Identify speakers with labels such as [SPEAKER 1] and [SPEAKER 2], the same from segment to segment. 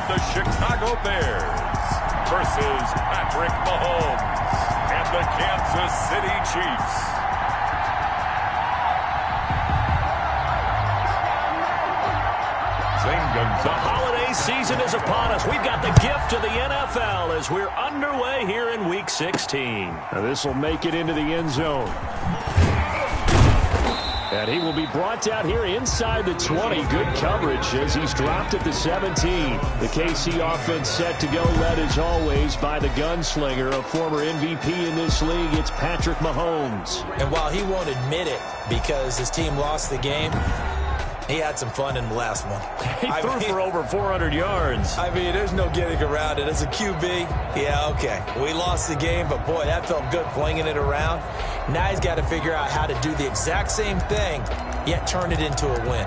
[SPEAKER 1] the Chicago Bears versus Patrick Mahomes and the Kansas City Chiefs.
[SPEAKER 2] The holiday season is upon us. We've got the gift of the NFL as we're underway here in Week 16.
[SPEAKER 3] Now this will make it into the end zone. And he will be brought down here inside the 20. Good coverage as he's dropped at the 17. The KC offense set to go, led as always by the gunslinger, a former MVP in this league. It's Patrick Mahomes.
[SPEAKER 4] And while he won't admit it because his team lost the game, he had some fun in the last one.
[SPEAKER 3] He threw for over 400 yards.
[SPEAKER 4] I mean, there's no getting around it. As a QB, yeah, okay. We lost the game, but boy, that felt good flinging it around. Now he's got to figure out how to do the exact same thing, yet turn it into a win.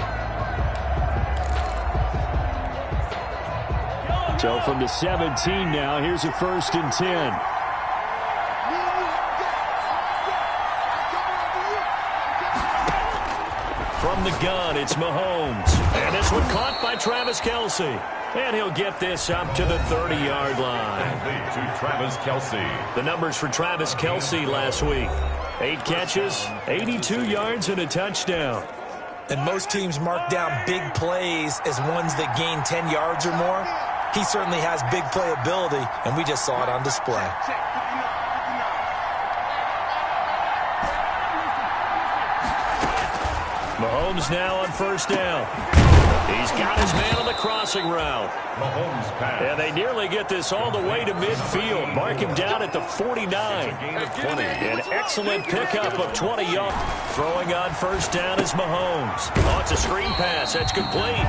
[SPEAKER 3] So from the 17 now, here's a 1st and 10.
[SPEAKER 2] From the gun, it's Mahomes. And this one caught by Travis Kelce. And he'll get this up to the 30-yard line.
[SPEAKER 1] To Travis Kelce.
[SPEAKER 2] The numbers for Travis Kelce last week. 8 catches, 82 yards, and a touchdown.
[SPEAKER 4] And most teams mark down big plays as ones that gain 10 yards or more. He certainly has big playability, and we just saw it on display.
[SPEAKER 2] Mahomes now on 1st down. He's got his man on the crossing route.
[SPEAKER 1] Mahomes pass.
[SPEAKER 2] And they nearly get this all the way to midfield. Mark him down at the 49. An excellent pickup of 20 yards. Throwing on 1st down is Mahomes. Oh, it's a screen pass. That's complete.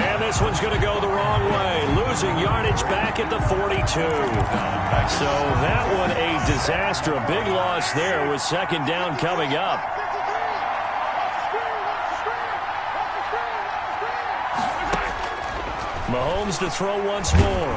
[SPEAKER 2] And this one's going to go the wrong way. Losing yardage back at the 42. So that one a disaster. A big loss there with 2nd down coming up. Mahomes to throw once more.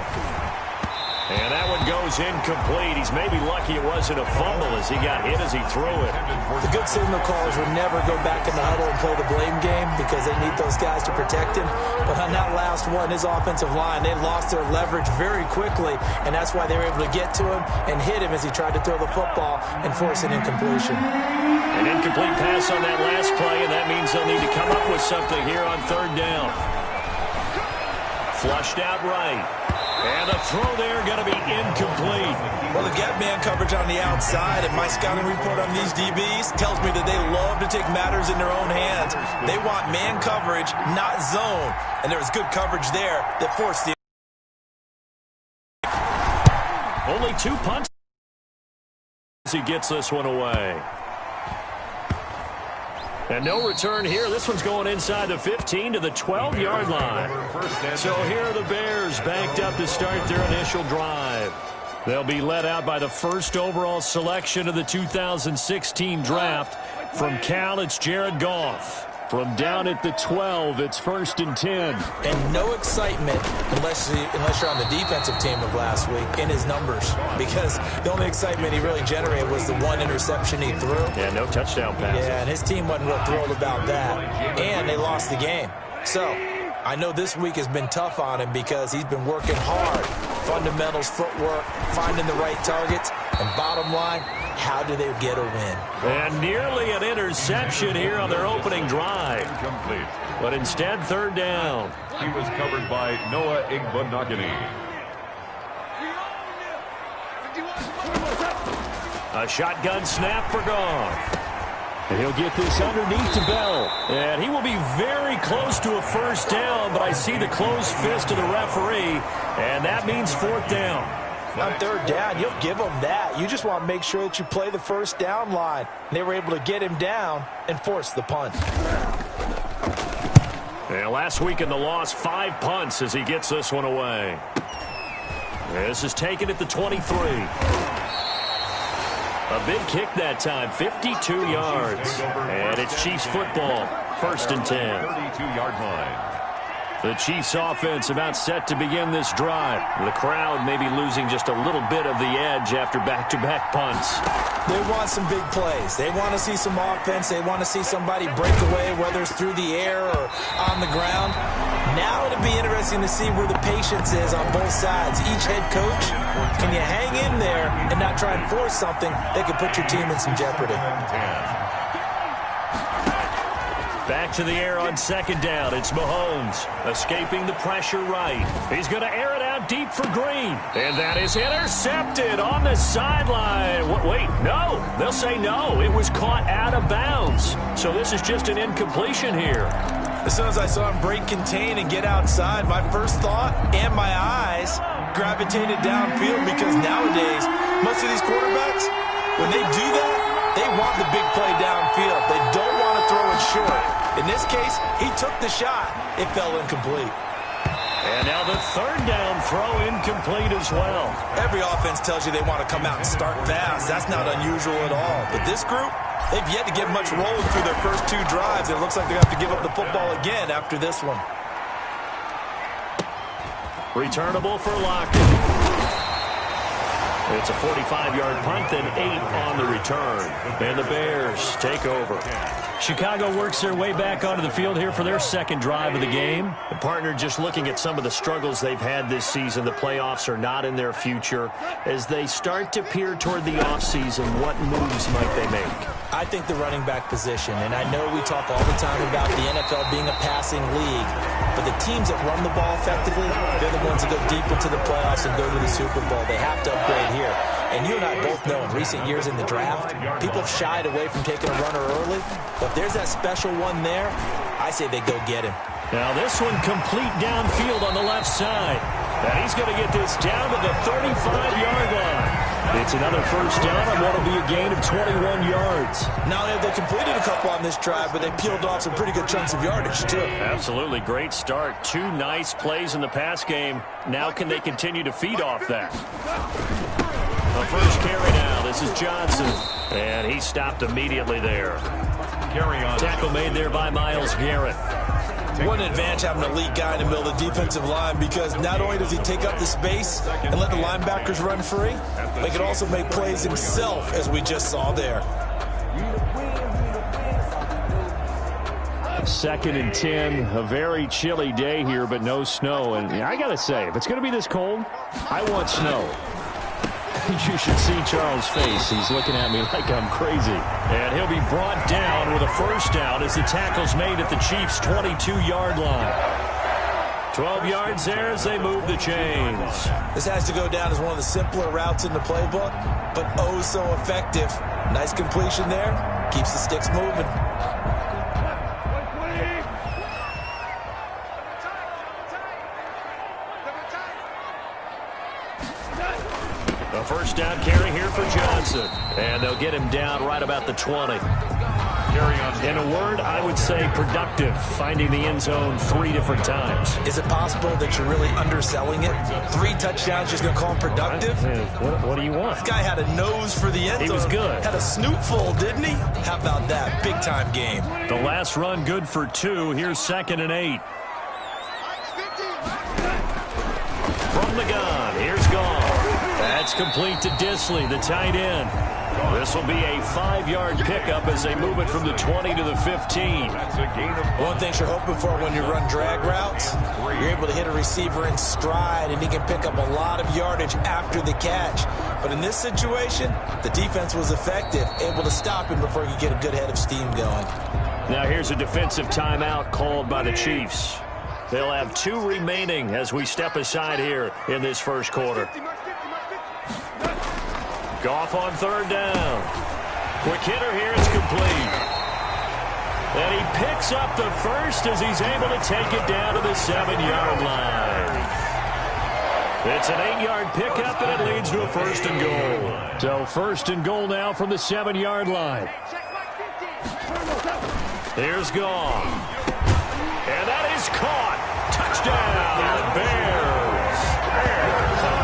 [SPEAKER 2] And that one goes incomplete. He's maybe lucky it wasn't a fumble as he got hit as he threw it.
[SPEAKER 4] The good signal callers would never go back in the huddle and play the blame game because they need those guys to protect him. But on that last one, his offensive line, they lost their leverage very quickly, and that's why they were able to get to him and hit him as he tried to throw the football and force an incompletion.
[SPEAKER 2] An incomplete pass on that last play, and that means they'll need to come up with something here on 3rd down. Flushed out right. And the throw there going to be incomplete.
[SPEAKER 4] Well, they've got man coverage on the outside, and my scouting report on these DBs tells me that they love to take matters in their own hands. They want man coverage, not zone. And there was good coverage there that forced the...
[SPEAKER 2] Only 2 punts as he gets this one away. And no return here. This one's going inside the 15 to the 12-yard line. So here are the Bears backed up to start their initial drive. They'll be led out by the 1st overall selection of the 2016 draft. From Cal, it's Jared Goff. From down at the 12, it's 1st and 10.
[SPEAKER 4] And no excitement unless you're on the defensive team of last week in his numbers. Because the only excitement he really generated was the 1 interception he threw.
[SPEAKER 2] Yeah, no touchdown passes.
[SPEAKER 4] Yeah, and his team wasn't real thrilled about that. And they lost the game. So I know this week has been tough on him because he's been working hard. Fundamentals, footwork, finding the right targets. And bottom line, how do they get a win?
[SPEAKER 2] And nearly an interception here on their opening drive.
[SPEAKER 1] Incomplete.
[SPEAKER 2] But instead, 3rd down.
[SPEAKER 1] He was covered by Noah Igbenogany.
[SPEAKER 2] A shotgun snap for Goff. And he'll get this underneath to Bell. And he will be very close to a 1st down, but I see the closed fist of the referee, and that means 4th down.
[SPEAKER 4] On 3rd down, you'll give them that. You just want to make sure that you play the 1st down line. And they were able to get him down and force the punt.
[SPEAKER 2] And last week in the loss, 5 punts as he gets this one away. This is taken at the 23. A big kick that time, 52 yards. And it's Chiefs football, 1st and 10.
[SPEAKER 1] 32-yard line.
[SPEAKER 2] The Chiefs offense about set to begin this drive. The crowd may be losing just a little bit of the edge after back-to-back punts.
[SPEAKER 4] They want some big plays. They want to see some offense. They want to see somebody break away, whether it's through the air or on the ground. Now it'll be interesting to see where the patience is on both sides. Each head coach, can you hang in there and not try and force something that could put your team in some jeopardy?
[SPEAKER 2] Back to the air on second down. It's Mahomes escaping the pressure right. He's going to air it out deep for Green. And that is intercepted on the sideline. Wait, no. They'll say no. It was caught out of bounds. So this is just an incompletion here.
[SPEAKER 4] As soon as I saw him break contain and get outside, my first thought and my eyes gravitated downfield, because nowadays, most of these quarterbacks, when they do that, they want the big play downfield. They don't want to throw it short. In this case, he took the shot. It fell incomplete.
[SPEAKER 2] And now the third down throw incomplete as well.
[SPEAKER 4] Every offense tells you they want to come out and start fast. That's not unusual at all. But this group, they've yet to get much rolling through their first two drives. It looks like they're going to have to give up the football again after this one.
[SPEAKER 2] Returnable for Lockett. It's a 45-yard punt, then 8 on the return. And the Bears take over. Chicago works their way back onto the field here for their second drive of the game. The partner just looking at some of the struggles they've had this season. The playoffs are not in their future. As they start to peer toward the offseason, what moves might they make?
[SPEAKER 4] I think the running back position, and I know we talk all the time about the NFL being a passing league, but the teams that run the ball effectively, they're the ones that go deep into the playoffs and go to the Super Bowl. They have to upgrade here. And you and I both know in recent years in the draft, people have shied away from taking a runner early. But if there's that special one there, I say they go get him.
[SPEAKER 2] Now this one complete downfield on the left side. And he's going to get this down to the 35-yard line. It's another first down on what will be a gain of 21 yards.
[SPEAKER 4] Not only have they completed a couple on this drive, but they peeled off some pretty good chunks of yardage, too.
[SPEAKER 2] Absolutely. Great start. 2 nice plays in the pass game. Now can they continue to feed off that? The first carry now. This is Johnson. And he stopped immediately there.
[SPEAKER 1] Carry on.
[SPEAKER 2] Tackle made there by Myles Garrett.
[SPEAKER 4] What an advantage having an elite guy in the middle of the defensive line, because not only does he take up the space and let the linebackers run free, but he can also make plays himself, as we just saw there.
[SPEAKER 3] 2nd and 10, a very chilly day here, but no snow. And I got to say, if it's going to be this cold, I want snow. You should see Charles' face. He's looking at me like I'm crazy.
[SPEAKER 2] And he'll be brought down with a first down as the tackle's made at the Chiefs' 22-yard line. 12 yards there as they move the chains.
[SPEAKER 4] This has to go down as one of the simpler routes in the playbook, but oh so effective. Nice completion there. Keeps the sticks moving.
[SPEAKER 2] A first down carry here for Johnson. And they'll get him down right about the 20. In a word, I would say productive, finding the end zone 3 different times.
[SPEAKER 4] Is it possible that you're really underselling it? 3 touchdowns, just going to call him productive?
[SPEAKER 2] What do you want?
[SPEAKER 4] This guy had a nose for the end zone.
[SPEAKER 2] He was good.
[SPEAKER 4] Had a snoot full, didn't he? How about that? Big-time game.
[SPEAKER 2] The last run good for 2. Here's 2nd and 8. From the gun, here's Gall. That's complete to Disley, the tight end. This will be a 5-yard pickup as they move it from the 20 to the 15.
[SPEAKER 4] One thing you're hoping for when you run drag routes, you're able to hit a receiver in stride, and he can pick up a lot of yardage after the catch. But in this situation, the defense was effective, able to stop him before he could get a good head of steam going.
[SPEAKER 2] Now here's a defensive timeout called by the Chiefs. They'll have 2 remaining as we step aside here in this first quarter. Goff on 3rd down. Quick hitter here, it's complete. And he picks up the first as he's able to take it down to the 7-yard line. It's an 8-yard pickup, and it leads to a 1st and goal.
[SPEAKER 3] So 1st and goal now from the 7-yard line.
[SPEAKER 2] Here's Goff. And that is caught. Touchdown, Bears.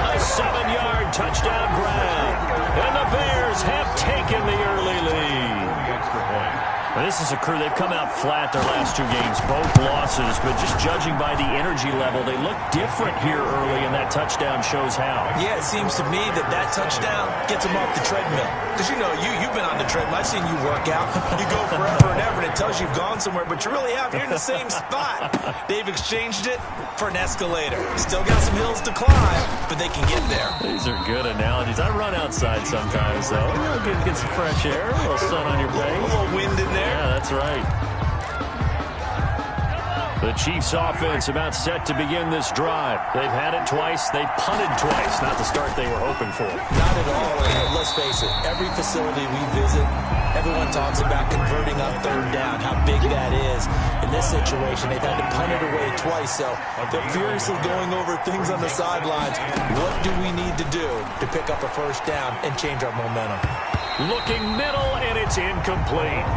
[SPEAKER 2] A 7-yard touchdown grab. And the Bears have taken the early lead. Well, this is a crew, they've come out flat their last 2 games, both losses, but just judging by the energy level, they look different here early, and that touchdown shows how.
[SPEAKER 4] Yeah, it seems to me that touchdown gets them off the treadmill. Because, you've been on the treadmill. I've seen you work out. You go forever and ever, and it tells you you've gone somewhere, but you really have. You're in the same spot. They've exchanged it for an escalator. Still got some hills to climb, but they can get there.
[SPEAKER 2] These are good analogies. I run outside sometimes, though. Get some fresh air, a little sun on your face.
[SPEAKER 4] A little wind in there.
[SPEAKER 2] Yeah, that's right. The Chiefs offense about set to begin this drive. They've had it twice. They've punted twice. Not the start they were hoping for.
[SPEAKER 4] Not at all. And let's face it, every facility we visit, everyone talks about converting on 3rd down, how big that is. In this situation, they've had to punt it away twice, so they're furiously going over things on the sidelines. What do we need to do to pick up a 1st down and change our momentum?
[SPEAKER 2] Looking middle, and it's incomplete.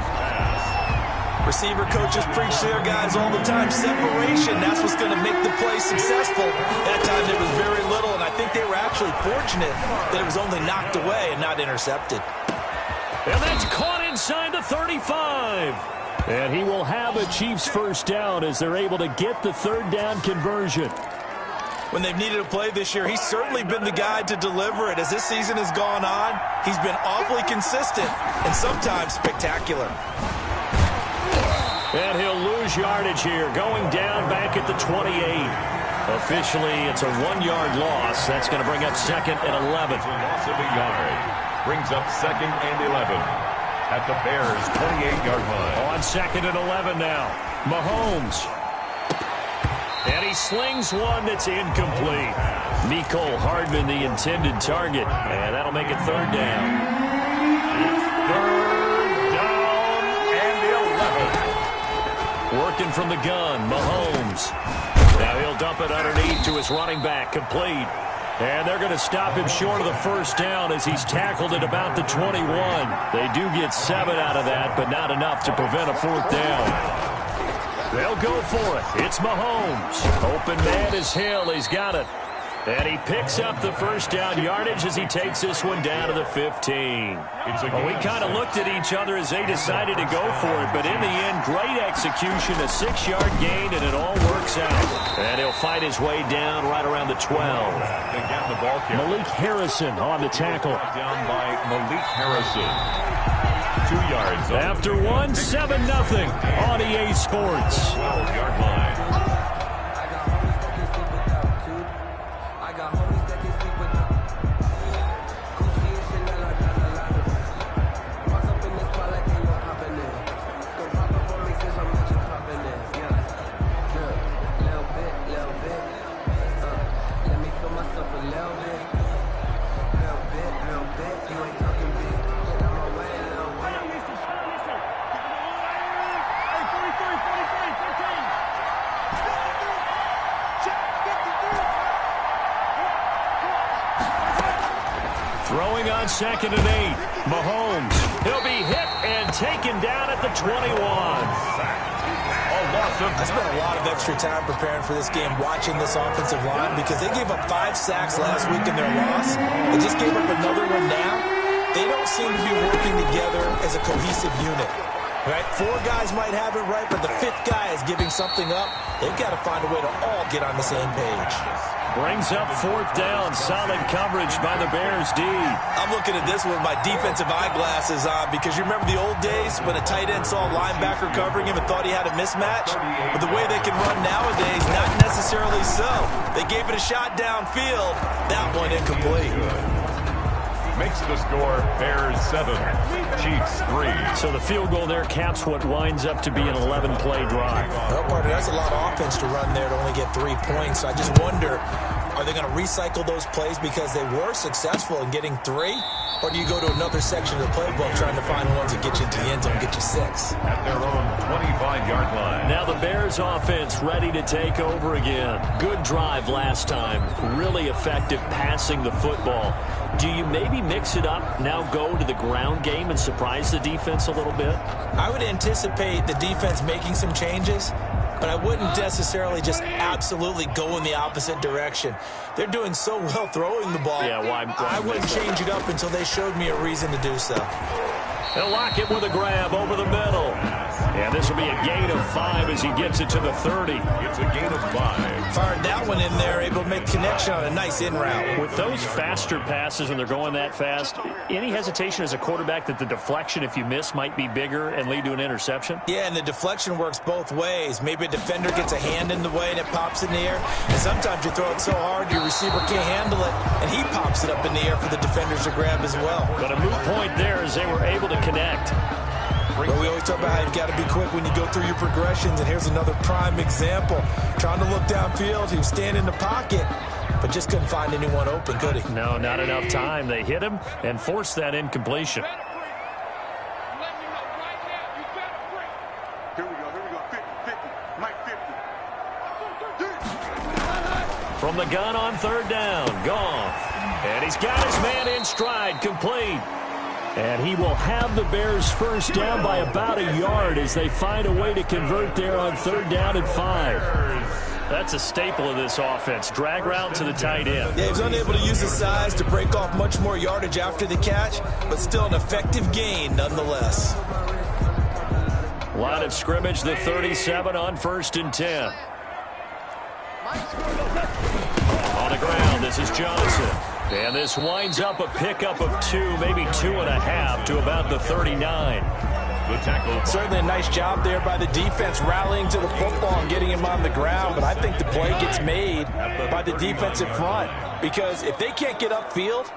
[SPEAKER 4] Receiver coaches preach to their guys all the time. Separation, that's what's going to make the play successful. That time there was very little, and I think they were actually fortunate that it was only knocked away and not intercepted.
[SPEAKER 2] And that's caught inside the 35.
[SPEAKER 3] And he will have a Chiefs 1st down as they're able to get the 3rd down conversion.
[SPEAKER 4] When they've needed a play this year, he's certainly been the guy to deliver it. As this season has gone on, he's been awfully consistent and sometimes spectacular.
[SPEAKER 2] And he'll lose yardage here, going down back at the 28. Officially, it's a 1-yard loss. That's going to bring up 2nd and 11.
[SPEAKER 1] Loss of a yard. Brings up 2nd and 11 at the Bears' 28-yard line.
[SPEAKER 2] On 2nd and 11 now. Mahomes. And he slings one that's incomplete. Mecole Hardman, the intended target. And that'll make it 3rd down.
[SPEAKER 1] 3rd down and 11.
[SPEAKER 2] Working from the gun, Mahomes. Now he'll dump it underneath to his running back, complete. And they're going to stop him short of the 1st down as he's tackled at about the 21. They do get 7 out of that, but not enough to prevent a 4th down. They'll go for it. It's Mahomes. Open man is Hill. He's got it. And he picks up the 1st down yardage as he takes this one down to the 15. Well, we kind of looked at each other as they decided to go for it, but in the end, great execution, a 6-yard gain, and it all works out. And he'll fight his way down right around the 12.
[SPEAKER 3] Malik Harrison on the tackle.
[SPEAKER 1] Down by Malik Harrison. 2 yards.
[SPEAKER 2] After 1, 7-0 on EA Sports.
[SPEAKER 1] 12-yard line.
[SPEAKER 2] Throwing on 2nd and 8. Mahomes. He'll be hit and taken down at the 21.
[SPEAKER 4] I spent a lot of extra time preparing for this game, watching this offensive line, because they gave up 5 sacks last week in their loss. They just gave up another one now. They don't seem to be working together as a cohesive unit. Right? 4 guys might have it right, but the 5th guy is giving something up. They've got to find a way to all get on the same page.
[SPEAKER 2] Brings up 4th down. Solid coverage by the Bears D.
[SPEAKER 4] I'm looking at this with my defensive eyeglasses on, because you remember the old days when a tight end saw a linebacker covering him and thought he had a mismatch? But the way they can run nowadays, not necessarily so. They gave it a shot downfield. That one incomplete.
[SPEAKER 1] Makes the score Bears 7, Chiefs 3.
[SPEAKER 2] So the field goal there caps what winds up to be an 11-play drive.
[SPEAKER 4] Well, partner, that's a lot of offense to run there to only get 3 points. I just wonder, are they going to recycle those plays because they were successful in getting 3? Or do you go to another section of the playbook trying to find ones that get you into the end zone, get you 6?
[SPEAKER 1] At their own 25-yard line.
[SPEAKER 2] Now the Bears offense ready to take over again. Good drive last time. Really effective passing the football. Do you maybe mix it up, now go to the ground game and surprise the defense a little bit?
[SPEAKER 4] I would anticipate the defense making some changes, but I wouldn't necessarily just absolutely go in the opposite direction. They're doing so well throwing the ball.
[SPEAKER 2] Yeah, why
[SPEAKER 4] I wouldn't change it up until they showed me a reason to do so.
[SPEAKER 2] They'll lock it with a grab over the middle. And this will be a gain of 5 as he gets it to the 30.
[SPEAKER 1] It's a gain of 5.
[SPEAKER 4] Fired that one in there, able to make connection on a nice in route.
[SPEAKER 3] With those faster passes when they're going that fast, any hesitation as a quarterback that the deflection, if you miss, might be bigger and lead to an interception?
[SPEAKER 4] Yeah, and the deflection works both ways. Maybe a defender gets a hand in the way and it pops in the air. And sometimes you throw it so hard your receiver can't handle it, and he pops it up in the air for the defenders to grab as well.
[SPEAKER 3] But a moot point there as they were able to connect.
[SPEAKER 4] Well, we always talk about how you've got to be quick when you go through your progressions, and here's another prime example. Trying to look downfield, he was standing in the pocket, but just couldn't find anyone open, could he?
[SPEAKER 3] No, not enough time. They hit him and forced that incompletion.
[SPEAKER 1] Here we go, 50, Mike 50.
[SPEAKER 2] From the gun on third down, Goff. And he's got his man in stride, complete.
[SPEAKER 3] And he will have the Bears first down by about a yard as they find a way to convert there on third down and 5. That's a staple of this offense. Drag route to the tight end.
[SPEAKER 4] Yeah, he was unable to use his size to break off much more yardage after the catch, but still an effective gain nonetheless.
[SPEAKER 2] Line of scrimmage, the 37 on 1st and 10. On the ground, this is Johnson. And this winds up a pickup of 2, maybe 2.5 to about the 39.
[SPEAKER 1] The tackle.
[SPEAKER 4] Certainly a nice job there by the defense rallying to the football and getting him on the ground, but I think the play gets made by the defensive front because if they can't get upfield,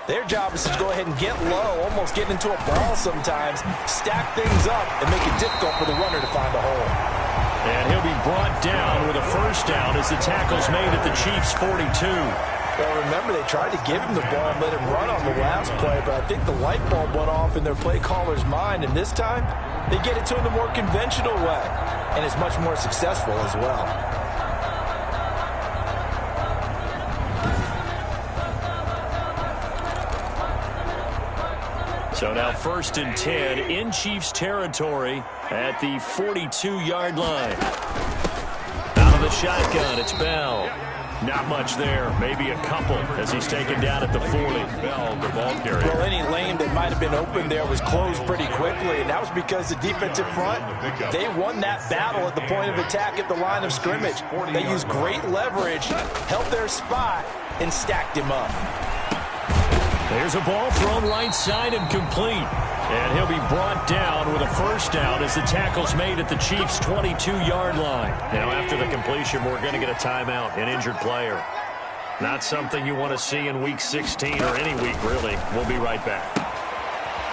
[SPEAKER 4] their job is to go ahead and get low, almost get into a ball sometimes, stack things up, and make it difficult for the runner to find a hole.
[SPEAKER 2] And he'll be brought down with a first down as the tackle's made at the Chiefs' 42.
[SPEAKER 4] Well, remember, they tried to give him the ball and let him run on the last play, but I think the light bulb went off in their play caller's mind, and this time, they get it to him the more conventional way, and it's much more successful as well.
[SPEAKER 2] So now 1st and 10 in Chiefs territory at the 42-yard line. Out of the shotgun, it's Bell. Not much there, maybe a couple as he's taken down at the 40.
[SPEAKER 1] Bell, the ball carrier.
[SPEAKER 4] Well, any lane that might have been open there was closed pretty quickly, and that was because the defensive front, they won that battle at the point of attack at the line of scrimmage. They used great leverage, held their spot, and stacked him up.
[SPEAKER 2] There's a ball thrown right side and complete. And he'll be brought down with a first down as the tackle's made at the Chiefs' 22-yard line. Now, after the completion, we're going to get a timeout, an injured player. Not something you want to see in Week 16 or any week, really. We'll be right back.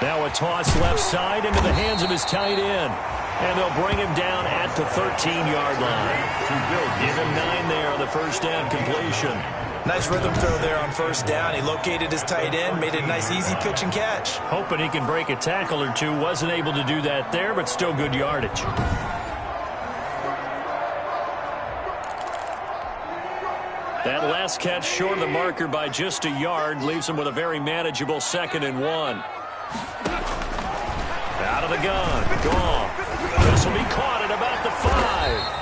[SPEAKER 2] Now a toss left side into the hands of his tight end. And they'll bring him down at the 13-yard line. Give him 9 there on the first down completion.
[SPEAKER 4] Nice rhythm throw there on first down. He located his tight end, made it a nice easy pitch and catch.
[SPEAKER 2] Hoping he can break a tackle or two. Wasn't able to do that there, but still good yardage. That last catch short of the marker by just a yard leaves him with a very manageable 2nd and 1. Out of the gun. Goff. This will be caught at about the 5.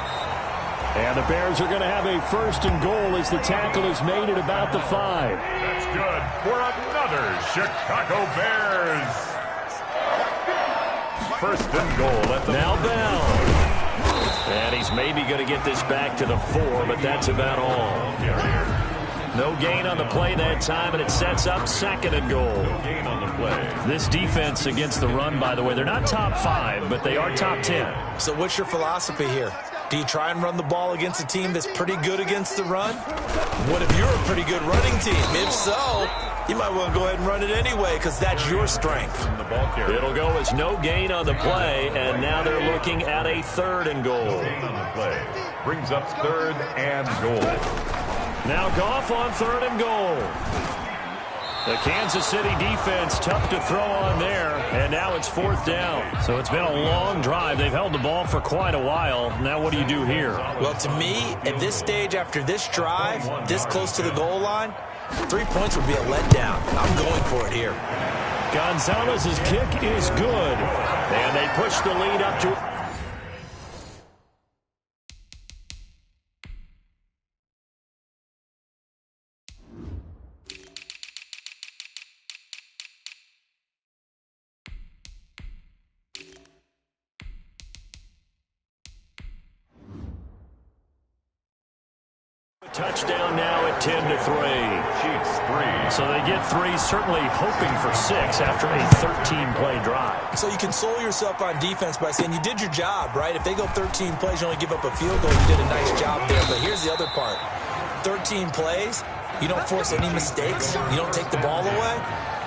[SPEAKER 3] And the Bears are going to have a 1st and goal as the tackle is made at about the 5.
[SPEAKER 1] That's good for another Chicago Bears. 1st and goal at the...
[SPEAKER 2] Now Bell. And he's maybe going to get this back to the 4, but that's about all. No gain on the play that time, and it sets up 2nd and goal.
[SPEAKER 1] No gain on the play.
[SPEAKER 2] This defense against the run, by the way, they're not top 5, but they are top 10.
[SPEAKER 4] So what's your philosophy here? Do you try and run the ball against a team that's pretty good against the run? What if you're a pretty good running team? If so, you might want to go ahead and run it anyway because that's your strength.
[SPEAKER 2] It'll go as no gain on the play, and now they're looking at a 3rd and goal.
[SPEAKER 1] Gain on the play. Brings up 3rd and goal.
[SPEAKER 2] Now Goff on 3rd and goal. The Kansas City defense tough to throw on there, and now it's 4th down. So it's been a long drive. They've held the ball for quite a while. Now what do you do here?
[SPEAKER 4] Well, to me, at this stage after this drive, this close to the goal line, 3 points would be a letdown. I'm going for it here.
[SPEAKER 2] Gonzalez's kick is good, and they push the lead up to... touchdown now at 10-3.
[SPEAKER 1] Chiefs 3.
[SPEAKER 2] So they get 3, certainly hoping for 6 after a 13-play drive.
[SPEAKER 4] So you console yourself on defense by saying you did your job, right? If they go 13 plays, you only give up a field goal, you did a nice job there. But here's the other part. 13 plays, you don't force any mistakes, you don't take the ball away.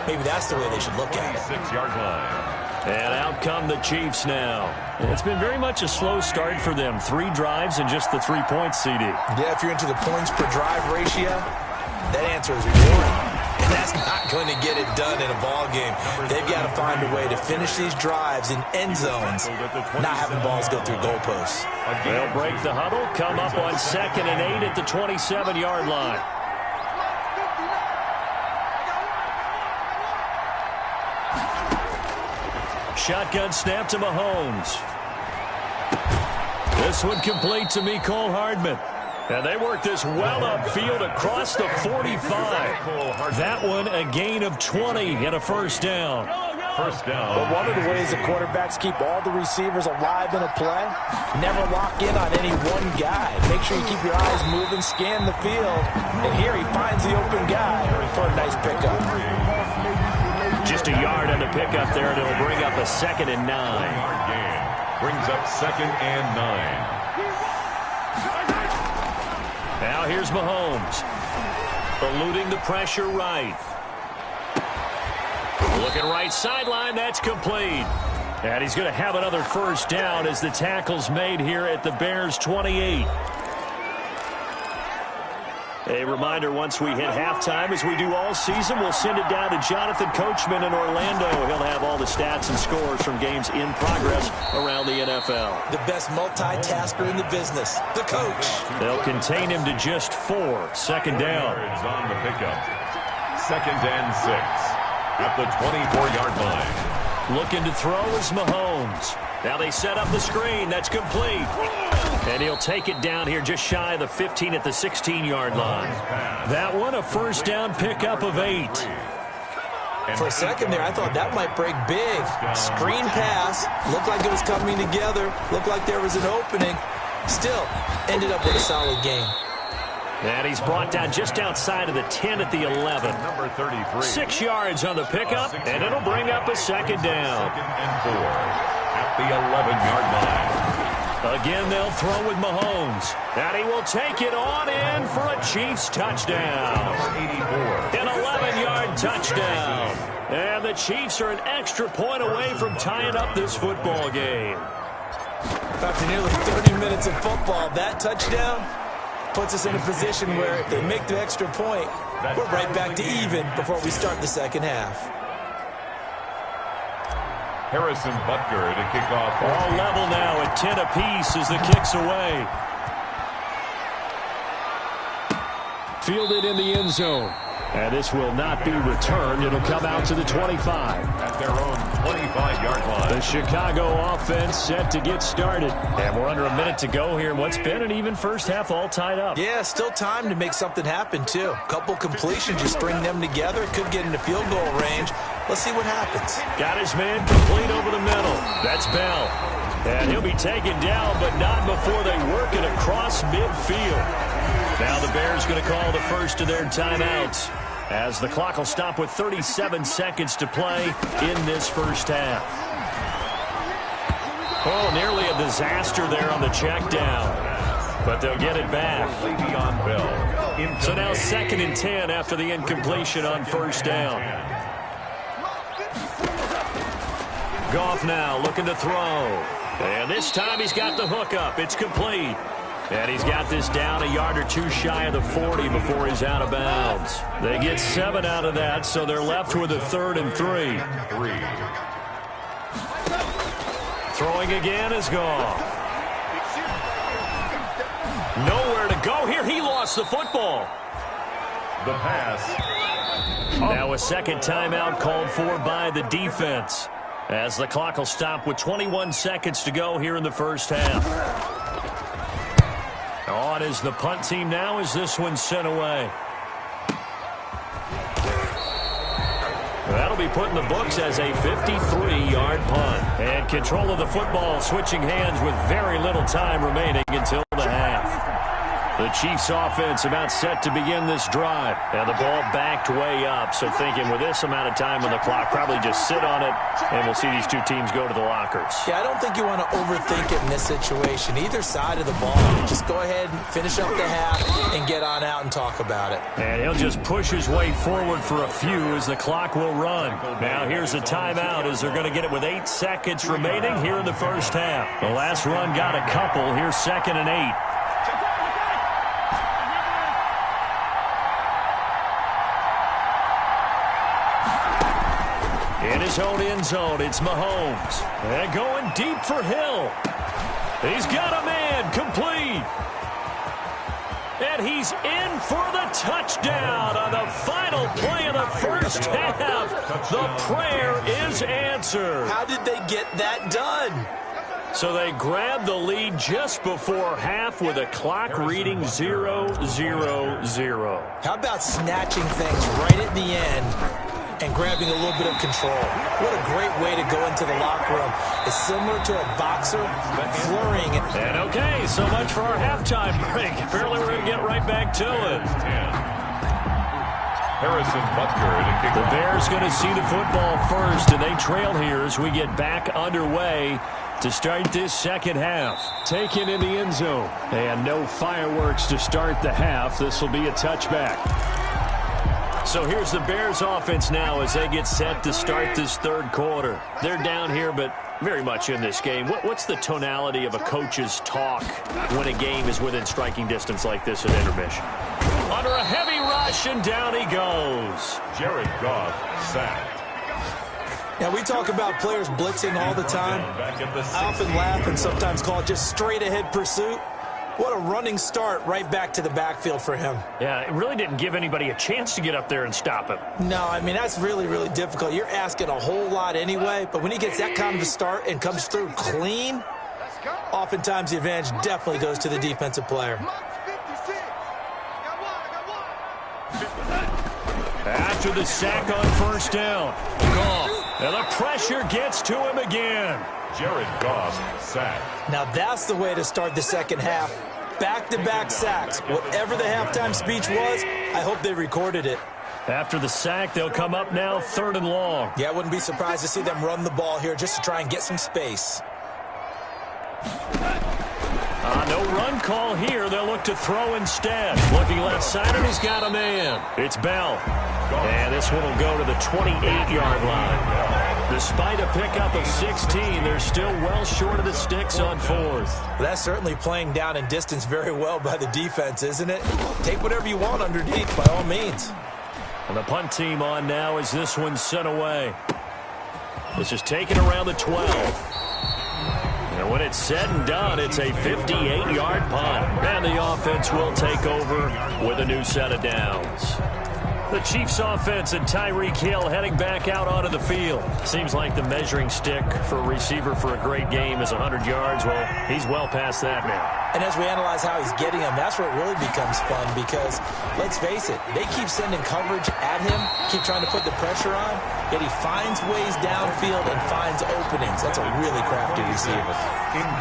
[SPEAKER 4] Maybe that's the way they should look at it.
[SPEAKER 1] 6-yard line.
[SPEAKER 2] And out come the Chiefs now. It's been very much a slow start for them. 3 drives and just the 3 points, CD.
[SPEAKER 4] Yeah, if you're into the points per drive ratio, that answer is rewarding. And that's not going to get it done in a ball game. They've got to find a way to finish these drives in end zones, not having balls go through goalposts.
[SPEAKER 2] They'll break the huddle, come up on 2nd and 8 at the 27-yard line. Shotgun snap to Mahomes. This one complete to Mecole Hardman. And they work this well upfield across the 45. That one a gain of 20 and a first down.
[SPEAKER 1] First down.
[SPEAKER 4] But one of the ways the quarterbacks keep all the receivers alive in a play, never lock in on any one guy. Make sure you keep your eyes moving, scan the field. And here he finds the open guy for a nice pickup.
[SPEAKER 2] Just a yard on the pickup there, and it'll bring up a 2nd and 9.
[SPEAKER 1] Brings up 2nd and 9.
[SPEAKER 2] Now here's Mahomes. Eluding the pressure right. Looking right sideline, that's complete. And he's going to have another first down as the tackle's made here at the Bears' 28. A reminder, once we hit halftime, as we do all season, we'll send it down to Jonathan Coachman in Orlando. He'll have all the stats and scores from games in progress around the NFL.
[SPEAKER 4] The best multitasker in the business, the coach.
[SPEAKER 2] They'll contain him to just 4. 2nd down.
[SPEAKER 1] It's on the pickup. 2nd and 6 at the 24-yard line.
[SPEAKER 2] Looking to throw is Mahomes. Now they set up the screen. That's complete. And he'll take it down here just shy of the 15 at the 16-yard line. That one, a first down pickup of 8.
[SPEAKER 4] For a second there, I thought that might break big. Screen pass. Looked like it was coming together. Looked like there was an opening. Still, ended up with a solid game.
[SPEAKER 2] And he's brought down just outside of the 10 at the 11.
[SPEAKER 1] Number 33.
[SPEAKER 2] 6 yards on the pickup, and it'll bring up a 2nd down.
[SPEAKER 1] 2nd and 4 at the 11-yard line.
[SPEAKER 2] Again, they'll throw with Mahomes. And he will take it on in for a Chiefs touchdown.
[SPEAKER 1] 84.
[SPEAKER 2] An 11-yard touchdown. And the Chiefs are an extra point away from tying up this football game.
[SPEAKER 4] After nearly 30 minutes of football, that touchdown puts us in a position where if they make the extra point, we're right back to even before we start the second half.
[SPEAKER 1] Harrison Butker to kick off.
[SPEAKER 2] All level now at 10 apiece as the kick's away. Fielded in the end zone. And this will not be returned. It'll come out to the 25.
[SPEAKER 1] At their own 25-yard line.
[SPEAKER 2] The Chicago offense set to get started. And we're under a minute to go here in what's been an even first half, all tied up.
[SPEAKER 4] Yeah, still time to make something happen, too. Couple completions, you string them together. Could get into field goal range. Let's see what happens.
[SPEAKER 2] Got his man complete over the middle. That's Bell. And he'll be taken down, but not before they work it across midfield. Now the Bears going to call the first of their timeouts, as the clock will stop with 37 seconds to play in this first half. Oh, nearly a disaster there on the check down, but they'll get it back. So now 2nd and 10 after the incompletion on first down. Goff now looking to throw. And this time he's got the hook up. It's complete. And he's got this down a yard or two shy of the 40 before he's out of bounds. They get 7 out of that, so they're left with a 3rd and 3. Throwing again is Goff. Nowhere to go here. He lost the football.
[SPEAKER 1] The pass.
[SPEAKER 2] Now a second timeout called for by the defense, as the clock will stop with 21 seconds to go here in the first half. On is the punt team now as this one's sent away. That'll be put in the books as a 53-yard punt. And control of the football switching hands with very little time remaining until the half.
[SPEAKER 3] The Chiefs offense about set to begin this drive. And the ball backed way up. So thinking with this amount of time on the clock, probably just sit on it, and we'll see these two teams go to the lockers.
[SPEAKER 4] Yeah, I don't think you want to overthink it in this situation. Either side of the ball, just go ahead and finish up the half and get on out and talk about it.
[SPEAKER 3] And he'll just push his way forward for a few as the clock will run. Now here's a timeout as they're going to get it with 8 seconds remaining here in the first half. The last run got a couple. Here's 2nd and 8. In his own end zone, it's Mahomes. And going deep for Hill. He's got a man, complete. And he's in for the touchdown on the final play of the first half. The prayer is answered.
[SPEAKER 4] How did they get that done?
[SPEAKER 3] So they grabbed the lead just before half with a clock reading 0-0-0.
[SPEAKER 4] How about snatching things right at the end and grabbing a little bit of control? What a great way to go into the locker room. It's similar to a boxer flurrying.
[SPEAKER 3] And okay, so much for our halftime break. Apparently we're going to get right back to it.
[SPEAKER 1] Harrison Butker to kick.
[SPEAKER 3] The Bears going to see the football first, and they trail here as we get back underway to start this second half. Taken in the end zone. And no fireworks to start the half. This will be a touchback. So here's the Bears offense now as they get set to start this third quarter. They're down here, but very much in this game. What's the tonality of a coach's talk when a game is within striking distance like this at intermission? Under a heavy rush, and down he goes.
[SPEAKER 1] Jared Goff sacked.
[SPEAKER 4] Now, we talk about players blitzing all the time. I often laugh and sometimes call it just straight-ahead pursuit. What a running start right back to the backfield for him.
[SPEAKER 3] Yeah, it really didn't give anybody a chance to get up there and stop him.
[SPEAKER 4] No, I mean, that's really, really difficult. You're asking a whole lot anyway, but when he gets that kind of a start and comes through clean, oftentimes the advantage definitely goes to the defensive player.
[SPEAKER 3] After the sack on first down, Goff, and the pressure gets to him again.
[SPEAKER 1] Jared Goff sacked.
[SPEAKER 4] Now that's the way to start the second half. Back-to-back sacks. Whatever the halftime speech was, I hope they recorded it.
[SPEAKER 3] After the sack, they'll come up now 3rd and long.
[SPEAKER 4] Yeah, I wouldn't be surprised to see them run the ball here just to try and get some space.
[SPEAKER 3] No run call here. They'll look to throw instead. Looking left side, and he's got a man. It's Bell. And this one will go to the 28-yard line. Despite a pickup of 16, they're still well short of the sticks on 4th.
[SPEAKER 4] That's certainly playing down in distance very well by the defense, isn't it? Take whatever you want underneath, by all means.
[SPEAKER 3] And the punt team on now as this one's sent away. This is taken around the 12. And when it's said and done, it's a 58-yard punt. And the offense will take over with a new set of downs. The Chiefs offense and Tyreek Hill heading back out onto the field. Seems like the measuring stick for a receiver for a great game is 100 yards. Well, he's well past that now.
[SPEAKER 4] And as we analyze how he's getting them, that's where it really becomes fun because, let's face it, they keep sending coverage at him, keep trying to put the pressure on, yet he finds ways downfield and finds openings. That's a really crafty receiver.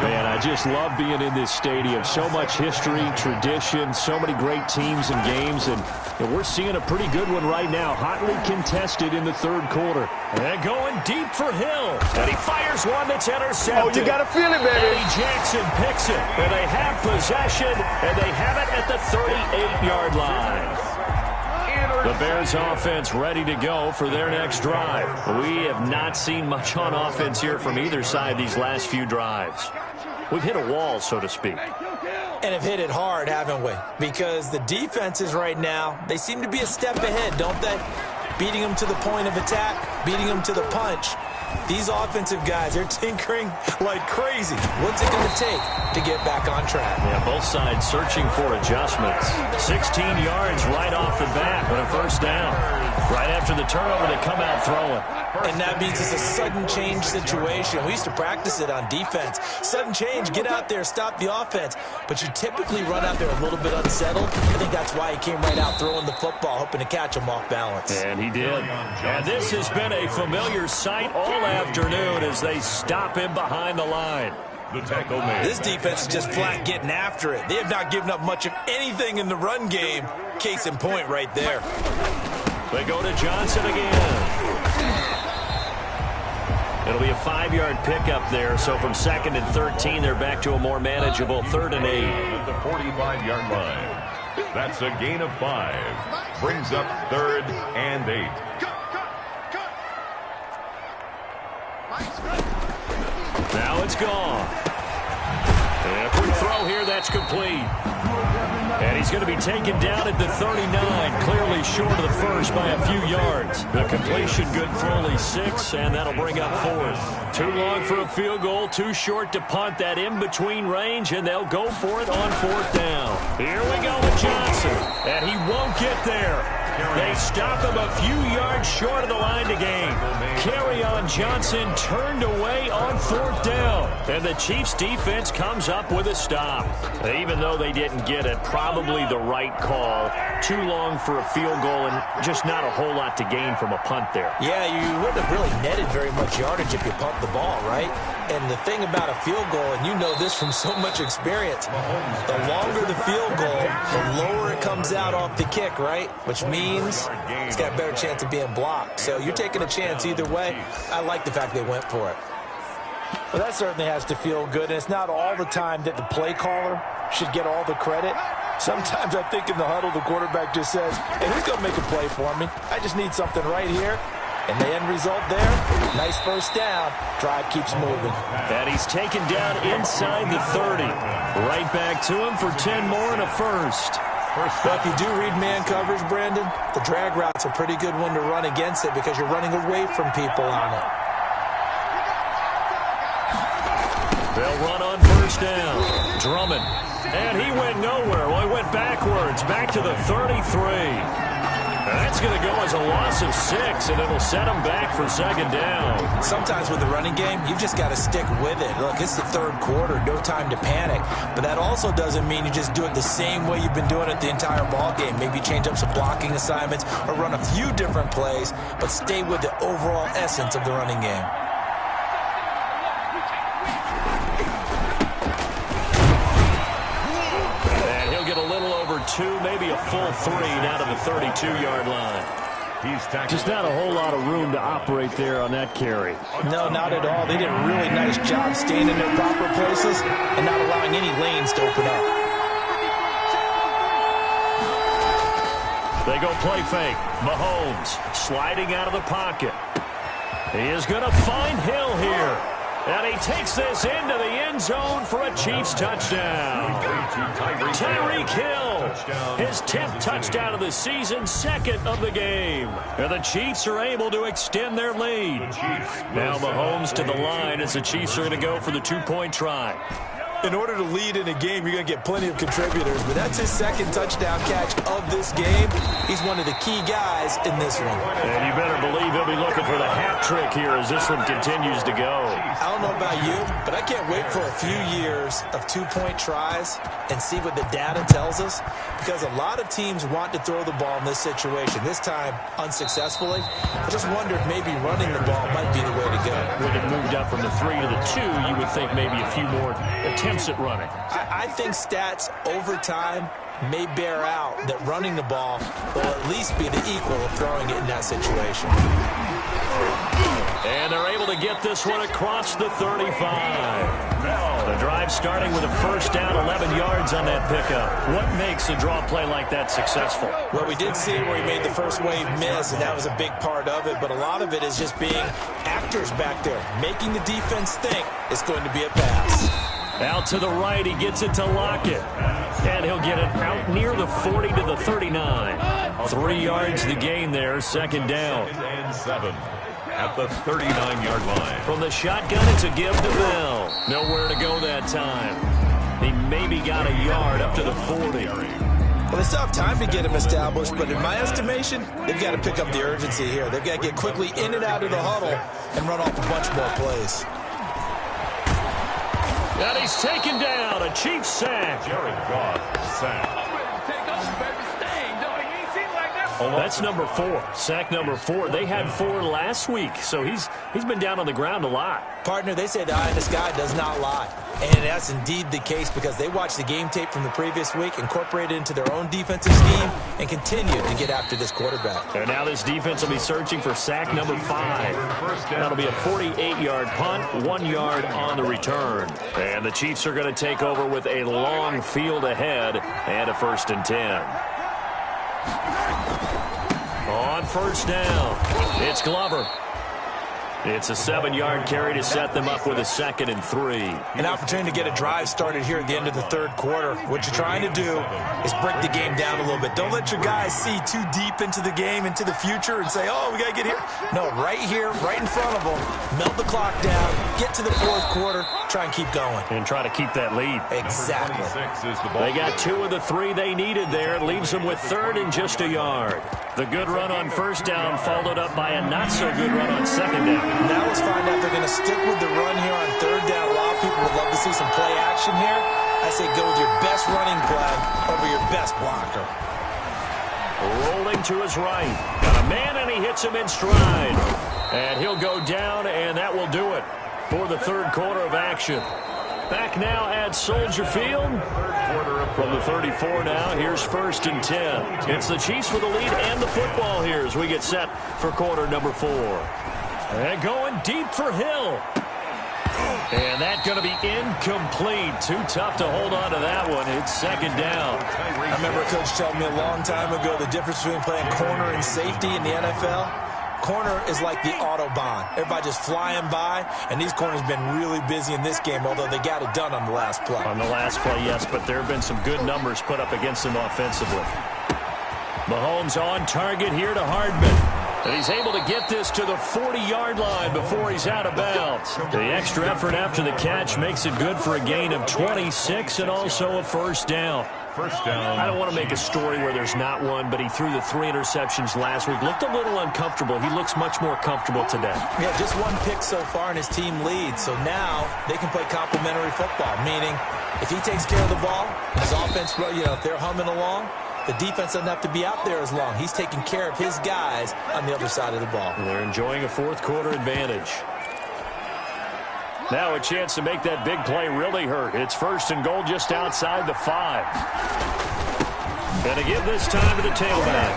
[SPEAKER 3] Man, I just love being in this stadium. So much history, tradition, so many great teams and games, and we're seeing a pretty good one right now, hotly contested in the third quarter. And going deep for Hill, and he fires one that's intercepted.
[SPEAKER 5] Oh, you got to feel it, baby.
[SPEAKER 3] Eddie Jackson picks it, and they have possession, and they have it at the 38-yard line. The Bears offense ready to go for their next drive. We have not seen much on offense here from either side these last few drives. We've hit a wall, so to speak.
[SPEAKER 4] And have hit it hard, haven't we? Because the defenses right now, they seem to be a step ahead, don't they? Beating them to the point of attack, beating them to the punch. These offensive guys, they're tinkering like crazy. What's it going to take to get back on track?
[SPEAKER 3] Yeah, both sides searching for adjustments. 16 yards right off the bat with a first down. Right after the turnover, they come out throwing.
[SPEAKER 4] And that means it's a sudden change situation. We used to practice it on defense. Sudden change, get out there, stop the offense. But you typically run out there a little bit unsettled. I think that's why he came right out throwing the football, hoping to catch him off balance.
[SPEAKER 3] And he did. And this has been a familiar sight all afternoon as they stop him behind the line.
[SPEAKER 1] The tackle made.
[SPEAKER 4] This defense is just flat getting after it. They have not given up much of anything in the run game. Case in point right there.
[SPEAKER 2] They go to Johnson again. It'll be a 5-yard pickup there, so from 2nd and 13, they're back to a more manageable 3rd and 8.
[SPEAKER 1] At the 45-yard line. That's a gain of 5. Brings up 3rd and 8.
[SPEAKER 2] Now it's gone. And a quick throw here, that's complete. And he's going to be taken down at the 39, clearly short of the first by a few yards. The completion good for only 6, and that'll bring up 4th. Too long for a field goal, too short to punt that in-between range, and they'll go for it on 4th down. Here we go with Johnson, and he won't get there. They stop him a few yards short of the line to gain. Carry on Johnson turned away on 4th down. And the Chiefs defense comes up with a stop. Even though they didn't get it, probably the right call. Too long for a field goal and just not a whole lot to gain from a punt there.
[SPEAKER 4] Yeah, you wouldn't have really netted very much yardage if you pumped the ball, right? And the thing about a field goal, and you know this from so much experience, the longer the field goal, the lower it comes out off the kick, right? Which means it's got a better chance of being blocked. So you're taking a chance either way. I like the fact they went for it. Well, that certainly has to feel good, and it's not all the time that the play caller should get all the credit. Sometimes I think in the huddle, the quarterback just says, hey, who's going to make a play for me? I just need something right here. And the end result there, nice first down. Drive keeps moving.
[SPEAKER 2] And he's taken down inside the 30. Right back to him for 10 more and a first.
[SPEAKER 4] Well, if you do read man coverage, Brandon, the drag route's a pretty good one to run against it because you're running away from people on it.
[SPEAKER 2] They'll run on first down. Drummond. And he went nowhere. Well, he went backwards, back to the 33. And that's going to go as a loss of 6, and it'll set him back for 2nd down.
[SPEAKER 4] Sometimes with the running game, you've just got to stick with it. Look, it's the 3rd quarter, no time to panic. But that also doesn't mean you just do it the same way you've been doing it the entire ball game. Maybe change up some blocking assignments or run a few different plays, but stay with the overall essence of the running game.
[SPEAKER 2] Two, maybe a full 3 down to the 32-yard line.
[SPEAKER 3] Just not a whole lot of room to operate there on that carry.
[SPEAKER 4] No, not at all. They did a really nice job staying in their proper places and not allowing any lanes to open up.
[SPEAKER 2] They go play fake. Mahomes sliding out of the pocket. He is going to find Hill here. And he takes this into the end zone for a Chiefs touchdown. Tyreek Hill, his 10th touchdown of the season, 2nd of the game. And the Chiefs are able to extend their lead. Now Mahomes to the line as the Chiefs are going to go for the 2-point try.
[SPEAKER 4] In order to lead in a game, you're going to get plenty of contributors, but that's his 2nd touchdown catch of this game. He's one of the key guys in this one.
[SPEAKER 2] And you better believe he'll be looking for the hat trick here as this one continues to go.
[SPEAKER 4] I don't know about you, but I can't wait for a few years of 2-point tries and see what the data tells us, because a lot of teams want to throw the ball in this situation, this time unsuccessfully. I just wonder if maybe running the ball might be the way to go.
[SPEAKER 2] When it moved up from the 3 to the 2, you would think maybe a few more attempts at running.
[SPEAKER 4] I think stats over time may bear out that running the ball will at least be the equal of throwing it in that situation.
[SPEAKER 2] And they're able to get this one across the 35. The drive starting with a first down, 11 yards on that pickup. What makes a draw play like that successful?
[SPEAKER 4] Well, we did see where he made the first wave miss, and that was a big part of it, but a lot of it is just being actors back there, making the defense think it's going to be a pass.
[SPEAKER 2] Out to the right, he gets it to Lockett. And he'll get it out near the 40 to the 39. 3 yards the gain there, 2nd down.
[SPEAKER 1] 2nd and 7 at the 39-yard line.
[SPEAKER 2] From the shotgun, it's a give to Bell. Nowhere to go that time. He maybe got a yard up to the 40.
[SPEAKER 4] Well, they still have time to get him established, but in my estimation, they've got to pick up the urgency here. They've got to get quickly in and out of the huddle and run off a bunch more plays.
[SPEAKER 2] And he's taken down, a Chiefs sack.
[SPEAKER 1] Jared Goff sack.
[SPEAKER 3] That's number 4. Sack number 4. They had 4 last week, so he's been down on the ground a lot.
[SPEAKER 4] Partner, they say the eye in the sky does not lie. And that's indeed the case because they watched the game tape from the previous week, incorporated it into their own defensive scheme, and continued to get after this quarterback.
[SPEAKER 3] And now this defense will be searching for sack number 5. That'll be a 48-yard punt, 1 yard on the return. And the Chiefs are going to take over with a long field ahead and a 1st and 10. On 1st down, it's Glover. It's a 7-yard carry to set them up with a 2nd and 3.
[SPEAKER 4] An opportunity to get a drive started here at the end of the 3rd quarter. What you're trying to do is break the game down a little bit. Don't let your guys see too deep into the game, into the future, and say, oh, we got to get here. No, right here, right in front of them. Melt the clock down, get to the 4th quarter, try and keep going.
[SPEAKER 3] And try to keep that lead.
[SPEAKER 4] Exactly.
[SPEAKER 3] They got 2 of the 3 they needed there. Leaves them with 3rd and just a yard. The good run on 1st down followed up by a not-so-good run on 2nd down.
[SPEAKER 4] Now let's find out if they're going to stick with the run here on 3rd down. A lot of people would love to see some play action here. I say go with your best running play over your best blocker.
[SPEAKER 3] Rolling to his right. Got a man, and he hits him in stride. And he'll go down, and that will do it for the 3rd quarter of action. Back now at Soldier Field. From the 34 now, here's 1st and 10. It's the Chiefs with the lead and the football here as we get set for quarter number 4. And going deep for Hill. And that's going to be incomplete. Too tough to hold on to that one. It's 2nd down.
[SPEAKER 4] I remember Coach telling me a long time ago the difference between playing corner and safety in the NFL. Corner is like the Autobahn. Everybody just flying by, and these corners have been really busy in this game, although they got it done on the last play.
[SPEAKER 3] On the last play, yes, but there have been some good numbers put up against them offensively. Mahomes on target here to Hardman. And he's able to get this to the 40-yard line before he's out of bounds. The extra effort after the catch makes it good for a gain of 26 and also a 1st down. I don't want to make a story where there's not one, but he threw the 3 interceptions last week. Looked a little uncomfortable. He looks much more comfortable today.
[SPEAKER 4] Yeah, just 1 pick so far and his team leads. So now they can play complementary football, meaning if he takes care of the ball, his offense, if they're humming along, the defense doesn't have to be out there as long. He's taking care of his guys on the other side of the ball.
[SPEAKER 3] And they're enjoying a 4th quarter advantage. Now a chance to make that big play really hurt. It's 1st and goal just outside the 5. And to give this time to the tailback.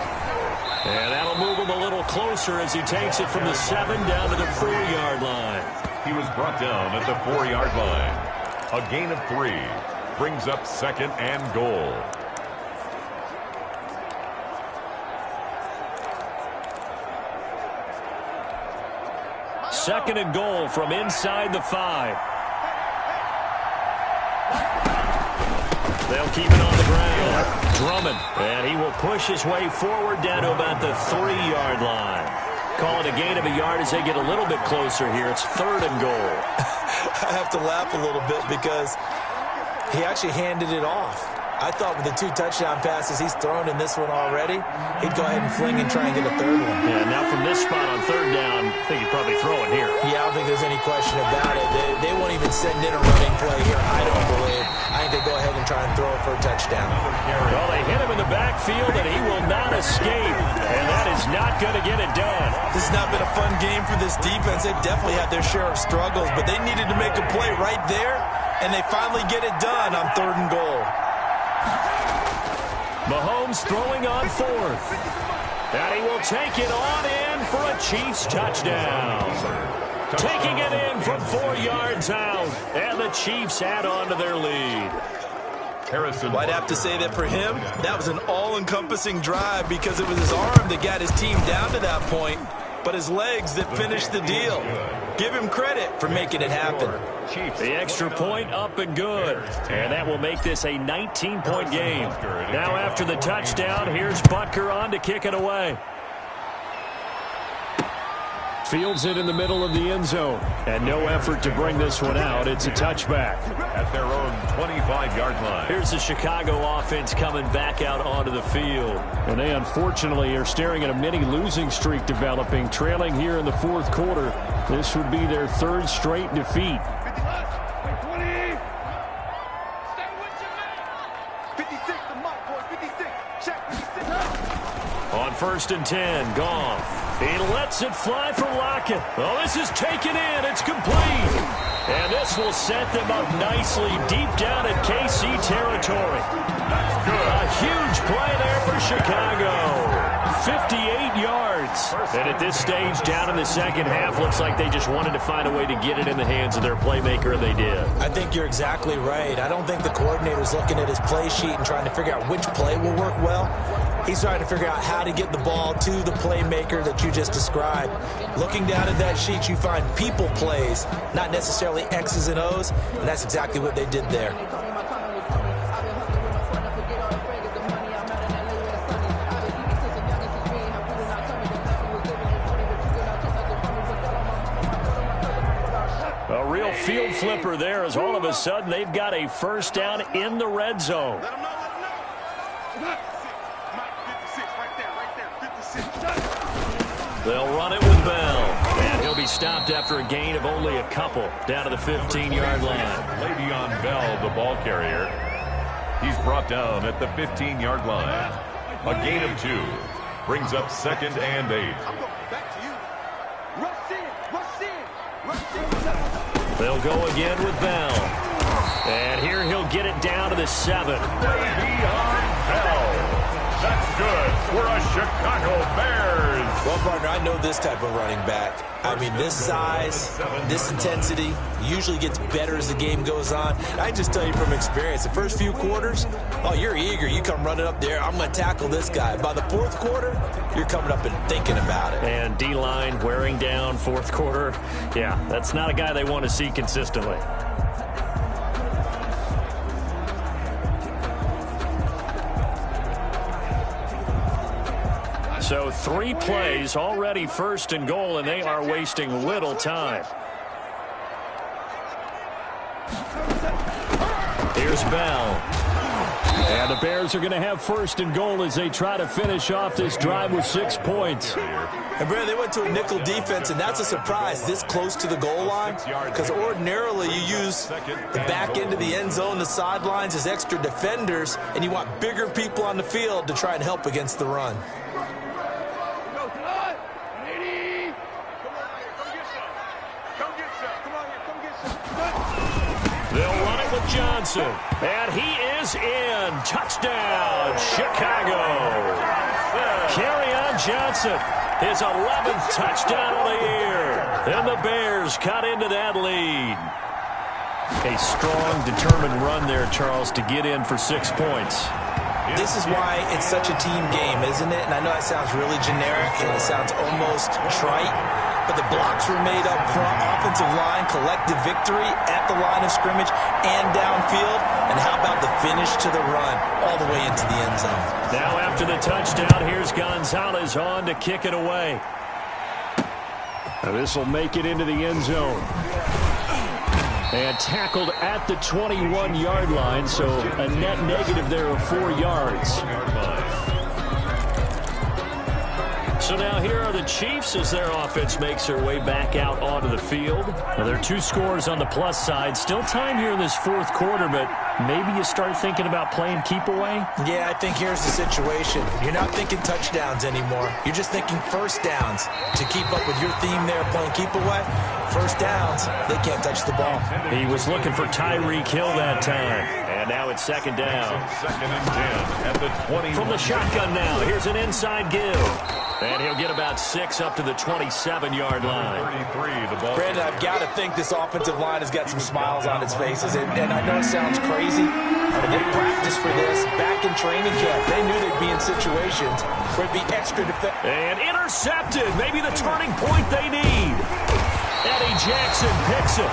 [SPEAKER 3] And that'll move him a little closer as he takes it from the 7 down to the 4-yard line.
[SPEAKER 1] He was brought down at the 4-yard line. A gain of 3 brings up 2nd and goal.
[SPEAKER 3] 2nd and goal from inside the 5. They'll keep it on the ground. Drummond, and he will push his way forward down to about the 3-yard line. Call it a gain of a yard as they get a little bit closer here. It's 3rd and goal.
[SPEAKER 4] I have to laugh a little bit because he actually handed it off. I thought with the 2 touchdown passes he's thrown in this one already, he'd go ahead and fling and try and get a 3rd one.
[SPEAKER 3] Yeah, now from this spot on 3rd down, I think he'd probably throw it here.
[SPEAKER 4] Yeah, I don't think there's any question about it. They won't even send in a running play here, I don't believe. I think they go ahead and try and throw it for a touchdown.
[SPEAKER 3] Well, they hit him in the backfield, and he will not escape. And that is not going to get it done.
[SPEAKER 4] This has not been a fun game for this defense. They definitely had their share of struggles, but they needed to make a play right there, and they finally get it done on 3rd and goal.
[SPEAKER 3] Mahomes throwing on 4th. And he will take it on in for a Chiefs touchdown. Taking it in from 4 yards out. And the Chiefs add on to their lead.
[SPEAKER 4] I'd have to say that for him, that was an all-encompassing drive because it was his arm that got his team down to that point, but his legs that finished the deal. Give him credit for making it happen.
[SPEAKER 3] The extra point up and good. And that will make this a 19-point game. Now after the touchdown, here's Butker on to kick it away. Fields it in the middle of the end zone. And no effort to bring this one out. It's a touchback.
[SPEAKER 1] At their own 25-yard line.
[SPEAKER 3] Here's the Chicago offense coming back out onto the field. And they unfortunately are staring at a mini losing streak developing, trailing here in the 4th quarter. This would be their 3rd straight defeat. 1st and 10. Goff. He lets it fly for Lockett. Oh, this is taken in. It's complete. And this will set them up nicely deep down in KC territory. A huge play there for Chicago. 58 yards. And at this stage, down in the second half, looks like they just wanted to find a way to get it in the hands of their playmaker, and they did.
[SPEAKER 4] I think you're exactly right. I don't think the coordinator's looking at his play sheet and trying to figure out which play will work well. He's trying to figure out how to get the ball to the playmaker that you just described. Looking down at that sheet, you find people plays, not necessarily X's and O's, and that's exactly what they did there.
[SPEAKER 3] A real field flipper there as all of a sudden they've got a first down in the red zone. They'll run it with Bell. And he'll be stopped after a gain of only a couple down to the 15-yard line.
[SPEAKER 1] Le'Veon Bell, the ball carrier. He's brought down at the 15-yard line. A gain of 2. Brings up 2nd and 8.
[SPEAKER 3] They'll go again with Bell. And here he'll get it down to the 7.
[SPEAKER 1] Le'Veon Bell. That's good for a Chicago Bears.
[SPEAKER 4] Well, partner, I know this type of running back. I mean, this size, this intensity usually gets better as the game goes on. I just tell you from experience, the first few quarters, oh, you're eager. You come running up there, I'm going to tackle this guy. By the 4th quarter, you're coming up and thinking about it.
[SPEAKER 3] And D-line wearing down 4th quarter. Yeah, that's not a guy they want to see consistently. So 3 plays, already 1st and goal, and they are wasting little time. Here's Bell. And the Bears are going to have 1st and goal as they try to finish off this drive with 6 points.
[SPEAKER 4] And, Brad, they went to a nickel defense, and that's a surprise this close to the goal line, because ordinarily you use the back end of the end zone, the sidelines as extra defenders, and you want bigger people on the field to try and help against the run.
[SPEAKER 3] They'll run it with Johnson. And he is in. Touchdown, Chicago. Kerryon Johnson, his 11th touchdown of the year. And the Bears cut into that lead. A strong, determined run there, Charles, to get in for 6 points.
[SPEAKER 4] This is why it's such a team game, isn't it? And I know that sounds really generic and it sounds almost trite, but the blocks were made up front, offensive line, collective victory at the line of scrimmage and downfield. And how about the finish to the run all the way into the end zone?
[SPEAKER 3] Now after the touchdown, here's Gonzalez on to kick it away. This will make it into the end zone. And tackled at the 21-yard line, so a net negative there of 4 yards. So now here are the Chiefs as their offense makes their way back out onto the field. Now there are 2 scores on the plus side. Still time here in this 4th quarter, but maybe you start thinking about playing keep away?
[SPEAKER 4] Yeah, I think here's the situation. You're not thinking touchdowns anymore. You're just thinking first downs. To keep up with your theme there, playing keep away, first downs, they can't touch the ball.
[SPEAKER 3] He was looking for Tyreek Hill that time. And now it's 2nd down.
[SPEAKER 1] 2nd and 10 at the 20.
[SPEAKER 3] From the shotgun now, here's an inside give. And he'll get about 6 up to the 27-yard line.
[SPEAKER 1] 33, the ball.
[SPEAKER 4] Brandon, I've got to think this offensive line has got some smiles on its faces. And I know it sounds crazy, but they practiced for this back in training camp. They knew they'd be in situations where it'd be extra defensive.
[SPEAKER 3] And intercepted. Maybe the turning point they need. Eddie Jackson picks it.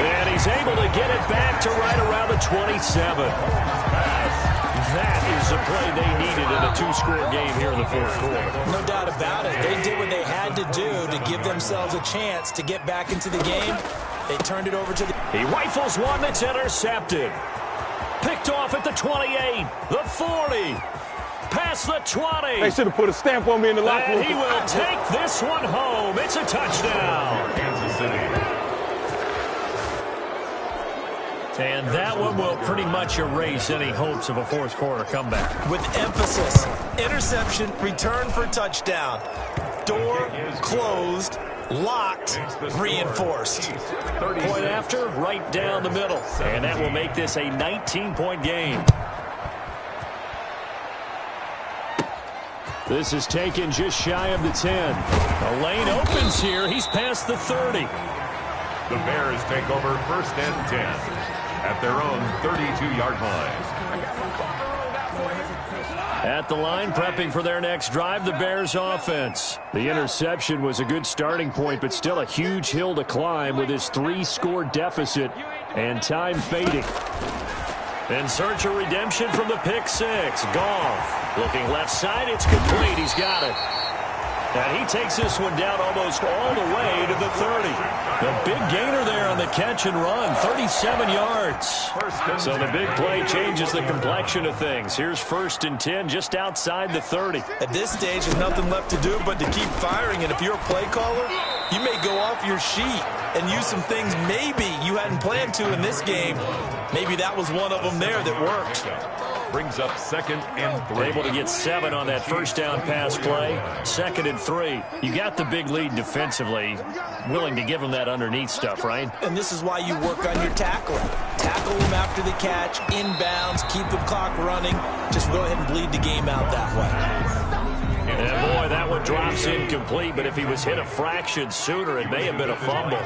[SPEAKER 3] And he's able to get it back to right around the 27. That is the play they needed in a 2-score game here in the 4th quarter.
[SPEAKER 4] No doubt about it. They did what they had to do to give themselves a chance to get back into the game. They turned it over to the...
[SPEAKER 3] He rifles one that's intercepted. Picked off at the 28, the 40, past the 20.
[SPEAKER 5] They should have put a stamp on me in the locker room.
[SPEAKER 3] And he will take this one home. It's a touchdown.
[SPEAKER 1] Kansas City.
[SPEAKER 2] And that one will pretty much erase any hopes of a fourth quarter comeback.
[SPEAKER 4] With emphasis, interception, return for touchdown. Door closed, locked, reinforced.
[SPEAKER 2] Point after, right down the middle. And that will make this a 19-point game.
[SPEAKER 3] This is taken just shy of the 10.
[SPEAKER 2] The lane opens here. He's past the 30.
[SPEAKER 1] The Bears take over 1st and 10 at their own 32-yard line.
[SPEAKER 2] At the line, prepping for their next drive, the Bears offense.
[SPEAKER 3] The interception was a good starting point, but still a huge hill to climb with his 3-score deficit and time fading.
[SPEAKER 2] In search of redemption from the pick six. Goff looking left side. It's complete. He's got it. And he takes this one down almost all the way to the 30. The big gainer there on the catch and run, 37 yards. So the big play changes the complexion of things. Here's 1st and 10 just outside the 30.
[SPEAKER 4] At this stage, there's nothing left to do but to keep firing. And if you're a play caller, you may go off your sheet and use some things maybe you hadn't planned to in this game. Maybe that was one of them there that worked.
[SPEAKER 1] Brings up 2nd and 3.
[SPEAKER 2] Able to get 7 on that first down pass play. 2nd and 3. You got the big lead defensively. Willing to give them that underneath stuff, right?
[SPEAKER 4] And this is why you work on your tackling. Tackle them after the catch, inbounds, keep the clock running. Just go ahead and bleed the game out that way.
[SPEAKER 2] And boy, that one drops incomplete, but if he was hit a fraction sooner, it may have been a fumble.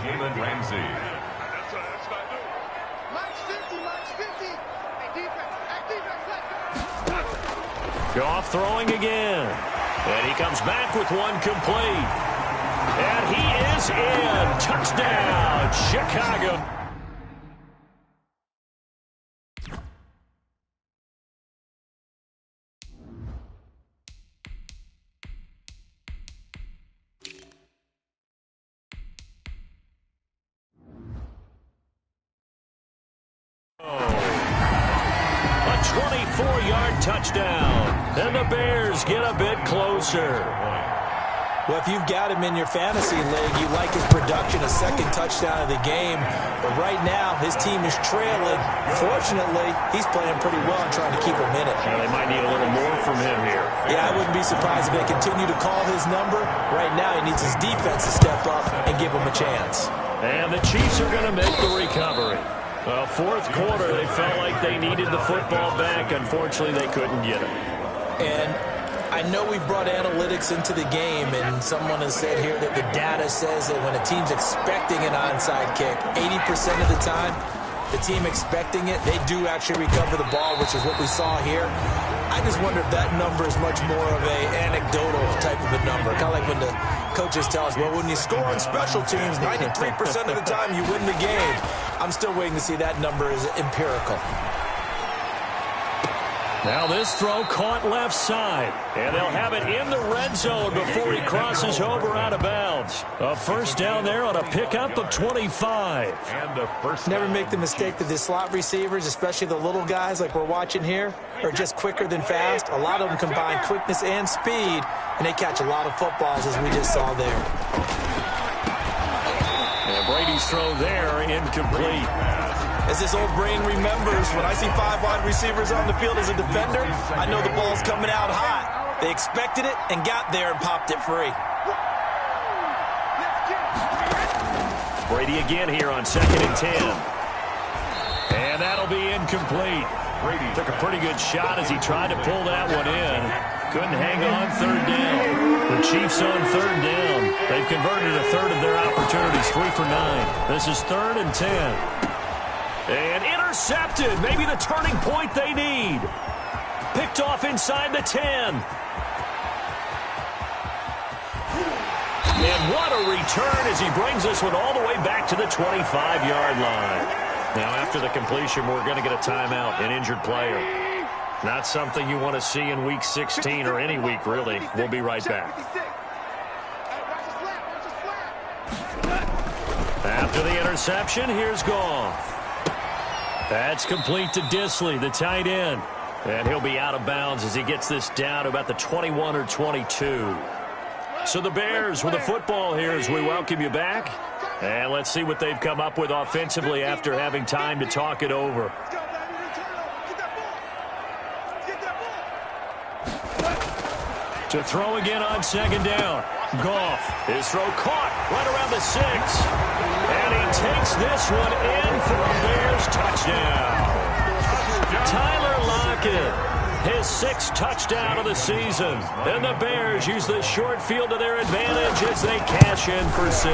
[SPEAKER 2] Goff throwing again. And he comes back with one complete. And he is in. Touchdown, Chicago. A 24-yard touchdown. And the Bears get a bit closer.
[SPEAKER 4] Well, if you've got him in your fantasy league, you like his production, a 2nd touchdown of the game. But right now, his team is trailing. Fortunately, he's playing pretty well and trying to keep him in it.
[SPEAKER 2] Yeah, they might need a little more from him here.
[SPEAKER 4] Yeah, I wouldn't be surprised if they continue to call his number. Right now, he needs his defense to step up and give him a chance.
[SPEAKER 2] And the Chiefs are going to make the recovery. Well, 4th quarter, they felt like they needed the football back. Unfortunately, they couldn't get it.
[SPEAKER 4] And I know we brought analytics into the game, and someone has said here that the data says that when a team's expecting an onside kick, 80% of the time, the team expecting it, they do actually recover the ball, which is what we saw here. I just wonder if that number is much more of an anecdotal type of a number. Kind of like when the coaches tell us, well, when you score on special teams, 93% of the time you win the game. I'm still waiting to see that number is empirical.
[SPEAKER 2] Now this throw caught left side. And they'll have it in the red zone before he crosses over out of bounds. A first down there on a pickup of 25.
[SPEAKER 1] And a first
[SPEAKER 4] Never
[SPEAKER 1] down.
[SPEAKER 4] make the mistake that the slot receivers, especially the little guys like we're watching here, are just quicker than fast. A lot of them combine quickness and speed, and they catch a lot of footballs, as we just saw there.
[SPEAKER 2] And Brady's throw there incomplete.
[SPEAKER 4] As this old brain remembers, when I see 5 wide receivers on the field as a defender, I know the ball's coming out hot. They expected it and got there and popped it free.
[SPEAKER 2] Brady again here on 2nd and 10. And that'll be incomplete. Brady took a pretty good shot as he tried to pull that one in. Couldn't hang on 3rd down. The Chiefs on 3rd down. They've converted a 1/3 of their opportunities, 3 for 9. This is 3rd and 10. And intercepted. Maybe the turning point they need. Picked off inside the 10. And what a return as he brings this one all the way back to the 25-yard line. Now, after the completion, we're going to get a timeout, an injured player. Not something you want to see in Week 16 or any week, really. We'll be right back. After the interception, here's Goff. That's complete to Disley, the tight end. And he'll be out of bounds as he gets this down to about the 21 or 22. So the Bears with the football here as we welcome you back. And let's see what they've come up with offensively after having time to talk it over. To throw again on second down. Goff. His throw caught right around the 6. And he takes this one in for a Bears touchdown. Tyler Lockett, his 6th touchdown of the season. And the Bears use the short field to their advantage as they cash in for 6.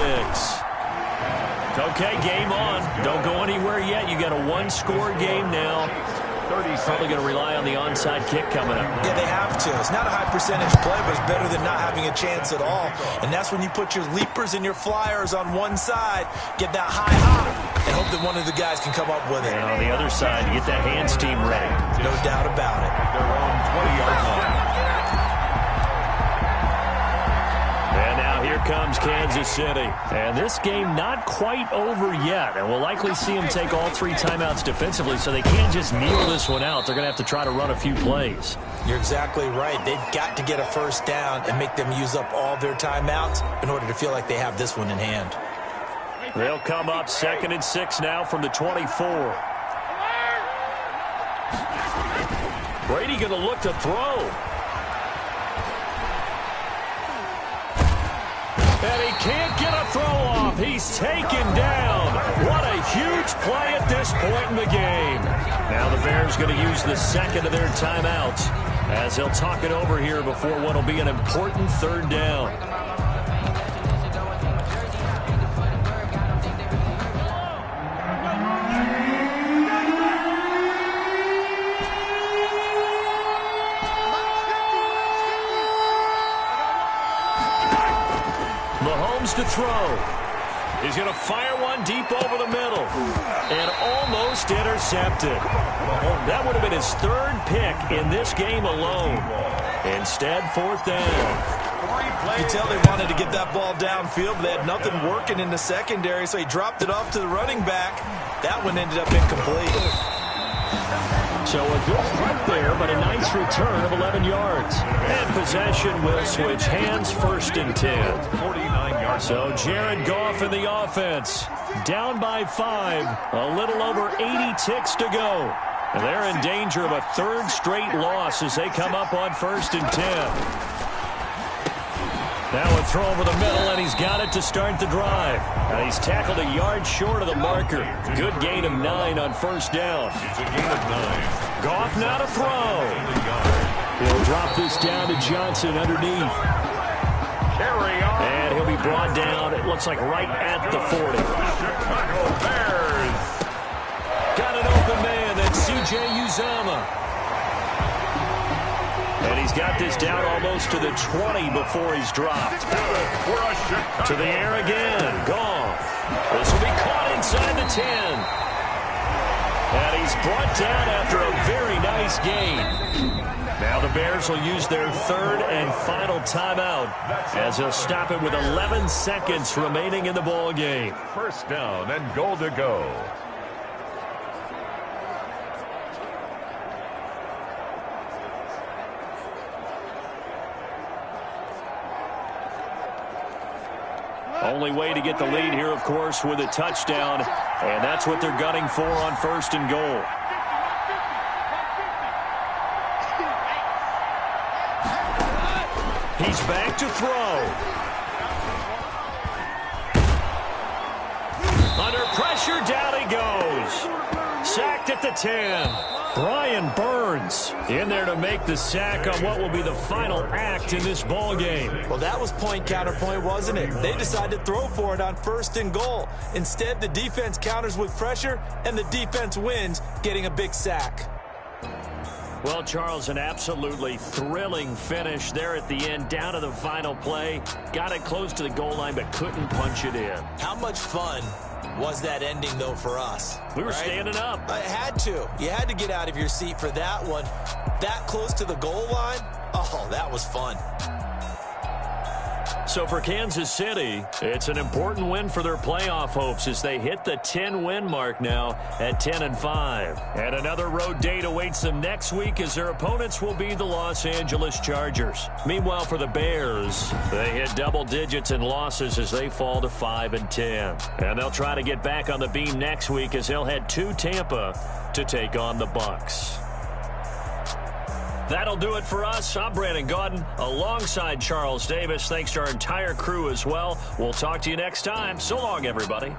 [SPEAKER 2] Okay, game on. Don't go anywhere yet. You got a one-score game now. Probably going to rely on the onside kick coming up.
[SPEAKER 4] Yeah, they have to. It's not a high percentage play, but it's better than not having a chance at all. And that's when you put your leapers and your flyers on one side, get that high hop, and hope that one of the guys can come up with it.
[SPEAKER 2] And on the other side, you get that hands team ready.
[SPEAKER 4] No doubt about it.
[SPEAKER 1] Their own 20-yard line.
[SPEAKER 2] And now here comes Kansas City. And this game not quite over yet. And we'll likely see them take all 3 timeouts defensively, so they can't just kneel this one out. They're going to have to try to run a few plays.
[SPEAKER 4] You're exactly right. They've got to get a first down and make them use up all their timeouts in order to feel like they have this one in hand.
[SPEAKER 2] They'll come up 2nd and 6 now from the 24. Brady going to look to throw. And he can't get a throw off. He's taken down. What a huge play at this point in the game. Now the Bears going to use the 2nd of their timeouts as they'll talk it over here before what will be an important 3rd down. To throw. He's going to fire one deep over the middle and almost intercepted. That would have been his 3rd pick in this game alone. Instead, 4th down.
[SPEAKER 4] You can tell they wanted to get that ball downfield, but they had nothing working in the secondary, so he dropped it off to the running back. That one ended up incomplete.
[SPEAKER 2] So a good punt there, but a nice return of 11 yards. And possession will switch hands, 1st and 10.
[SPEAKER 1] 49 yards.
[SPEAKER 2] So Jared Goff in the offense. Down by 5. A little over 80 ticks to go. And they're in danger of a 3rd straight loss as they come up on 1st and 10. Now a throw over the middle, and he's got it to start the drive. And he's tackled a yard short of the marker. Good gain of 9 on 1st down.
[SPEAKER 1] It's a gain of 9.
[SPEAKER 2] Goff now to throw. He'll drop this down to Johnson underneath.
[SPEAKER 1] Carry on.
[SPEAKER 2] And he'll be brought down, it looks like right at the 40.
[SPEAKER 1] Chicago Bears.
[SPEAKER 2] Got an open man, that's C.J. Uzomah. And he's got this down almost to the 20 before he's dropped. To the air again. Goff. This will be caught inside the 10. And he's brought down after a very nice gain. Now the Bears will use their 3rd and final timeout as they'll stop it with 11 seconds remaining in the ball game.
[SPEAKER 1] 1st down and goal to go.
[SPEAKER 2] Only way to get the lead here, of course, with a touchdown. And that's what they're gunning for on 1st and goal. He's back to throw. Under pressure, down he goes. Sacked at the 10. Brian Burns in there to make the sack on what will be the final act in this ball game.
[SPEAKER 4] Well, that was point counterpoint, wasn't it? They decided to throw for it on 1st and goal. Instead, the defense counters with pressure, and the defense wins, getting a big sack.
[SPEAKER 2] Well, Charles, an absolutely thrilling finish there at the end, down to the final play. Got it close to the goal line, but couldn't punch it in.
[SPEAKER 4] How much fun was that ending, though, for us?
[SPEAKER 2] We were standing up.
[SPEAKER 4] I had to. You had to get out of your seat for that one. That close to the goal line? Oh, that was fun.
[SPEAKER 2] So for Kansas City, it's an important win for their playoff hopes as they hit the 10-win mark now at 10-5. And another road date awaits them next week as their opponents will be the Los Angeles Chargers. Meanwhile, for the Bears, they hit double digits in losses as they fall to 5-10. And they'll try to get back on the beam next week as they'll head to Tampa to take on the Bucs. That'll do it for us. I'm Brandon Gaudin alongside Charles Davis. Thanks to our entire crew as well. We'll talk to you next time. So long, everybody.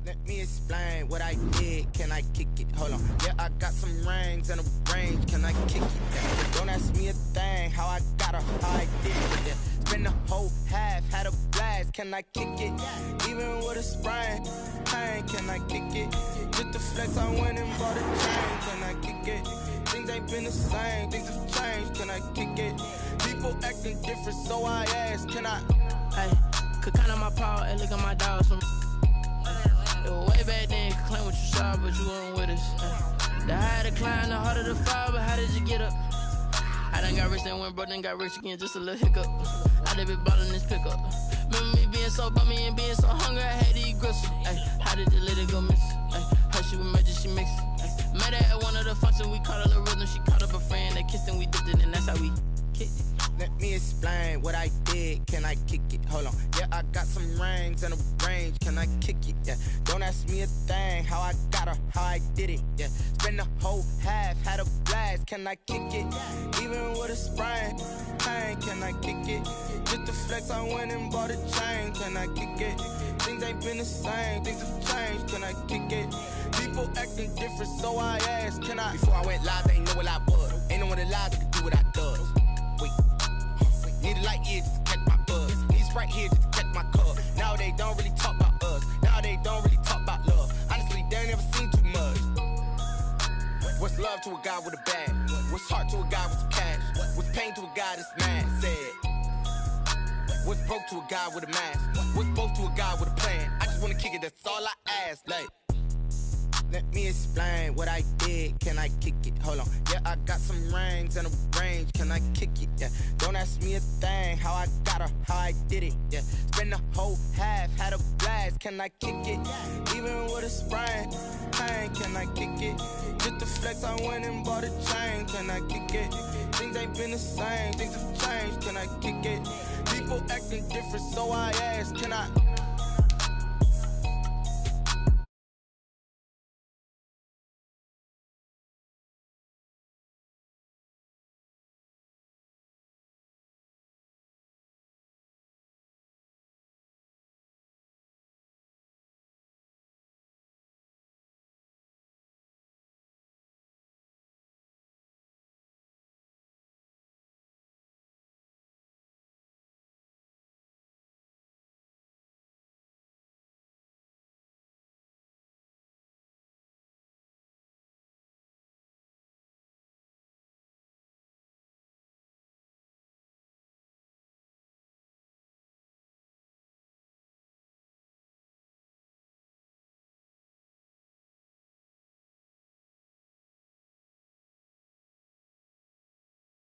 [SPEAKER 6] Let me explain what I did. Can I kick it? Hold on. Yeah, I got some rings and a range. Can I kick it? Yeah. Don't ask me a thing. How I got her, how I did it. Yeah. Spend the whole half, had a blast. Can I kick it? Even with a sprain, pain. Can I kick it? Just the flex, I went and bought a chain. Can I kick it? Things ain't been the same. Things have changed. Can I kick it? People acting different, so I ask. Can I?
[SPEAKER 7] Hey, could count on my power and look at my dogs from. Way back then, you could claim what you saw, but you weren't with us. The higher the climb, the harder the fall, but how did you get up? I done got rich, then went broke, then got rich again, just a little hiccup. I done been ballin' this pickup. Remember me being so bummy and being so hungry, I had to eat gristle. Ay, how did the lady go miss? Ay, how she was magic, she mixed. Met her at one of the functions, we caught a little rhythm, she caught up a friend, they kissed and we dipped it, and that's how we kicked it.
[SPEAKER 6] Let me explain what I did. Can I kick it? Hold on. Yeah, I got some rings and a range. Can I kick it? Yeah. Don't ask me a thing. How I got her, how I did it. Yeah. Spend the whole half, had a blast. Can I kick it? Even with a sprain, pain. Can I kick it? Just the flex, I went and bought a chain. Can I kick it? Things ain't been the same. Things have changed. Can I kick it? People acting different, so I asked. Can I? Before I went live, they ain't know what I was. Ain't no one alive that could do what I does. Wait. Need a light here just to catch my buzz. Need Sprite here just to catch my cup. Now they don't really talk about us. Now they don't really talk about love. Honestly, they ain't never seen too much. What's love to a guy with a bag? What's heart to a guy with some cash? What's pain to a guy that's mad? Said. What's broke to a guy with a mask? What's both to a guy with a plan? I just wanna kick it, that's all I ask. Like, let me explain what I did. Can I kick it? Hold on. Yeah, I got some rings and a range. Can I kick it? Yeah. Don't ask me a thing. How I got her, how I did it. Yeah. Spend the whole half, had a blast. Can I kick it? Even with a sprain, pain. Can I kick it? Just the flex, I went and bought a chain. Can I kick it? Things ain't been the same. Things have changed. Can I kick it? People acting different, so I ask. Can I?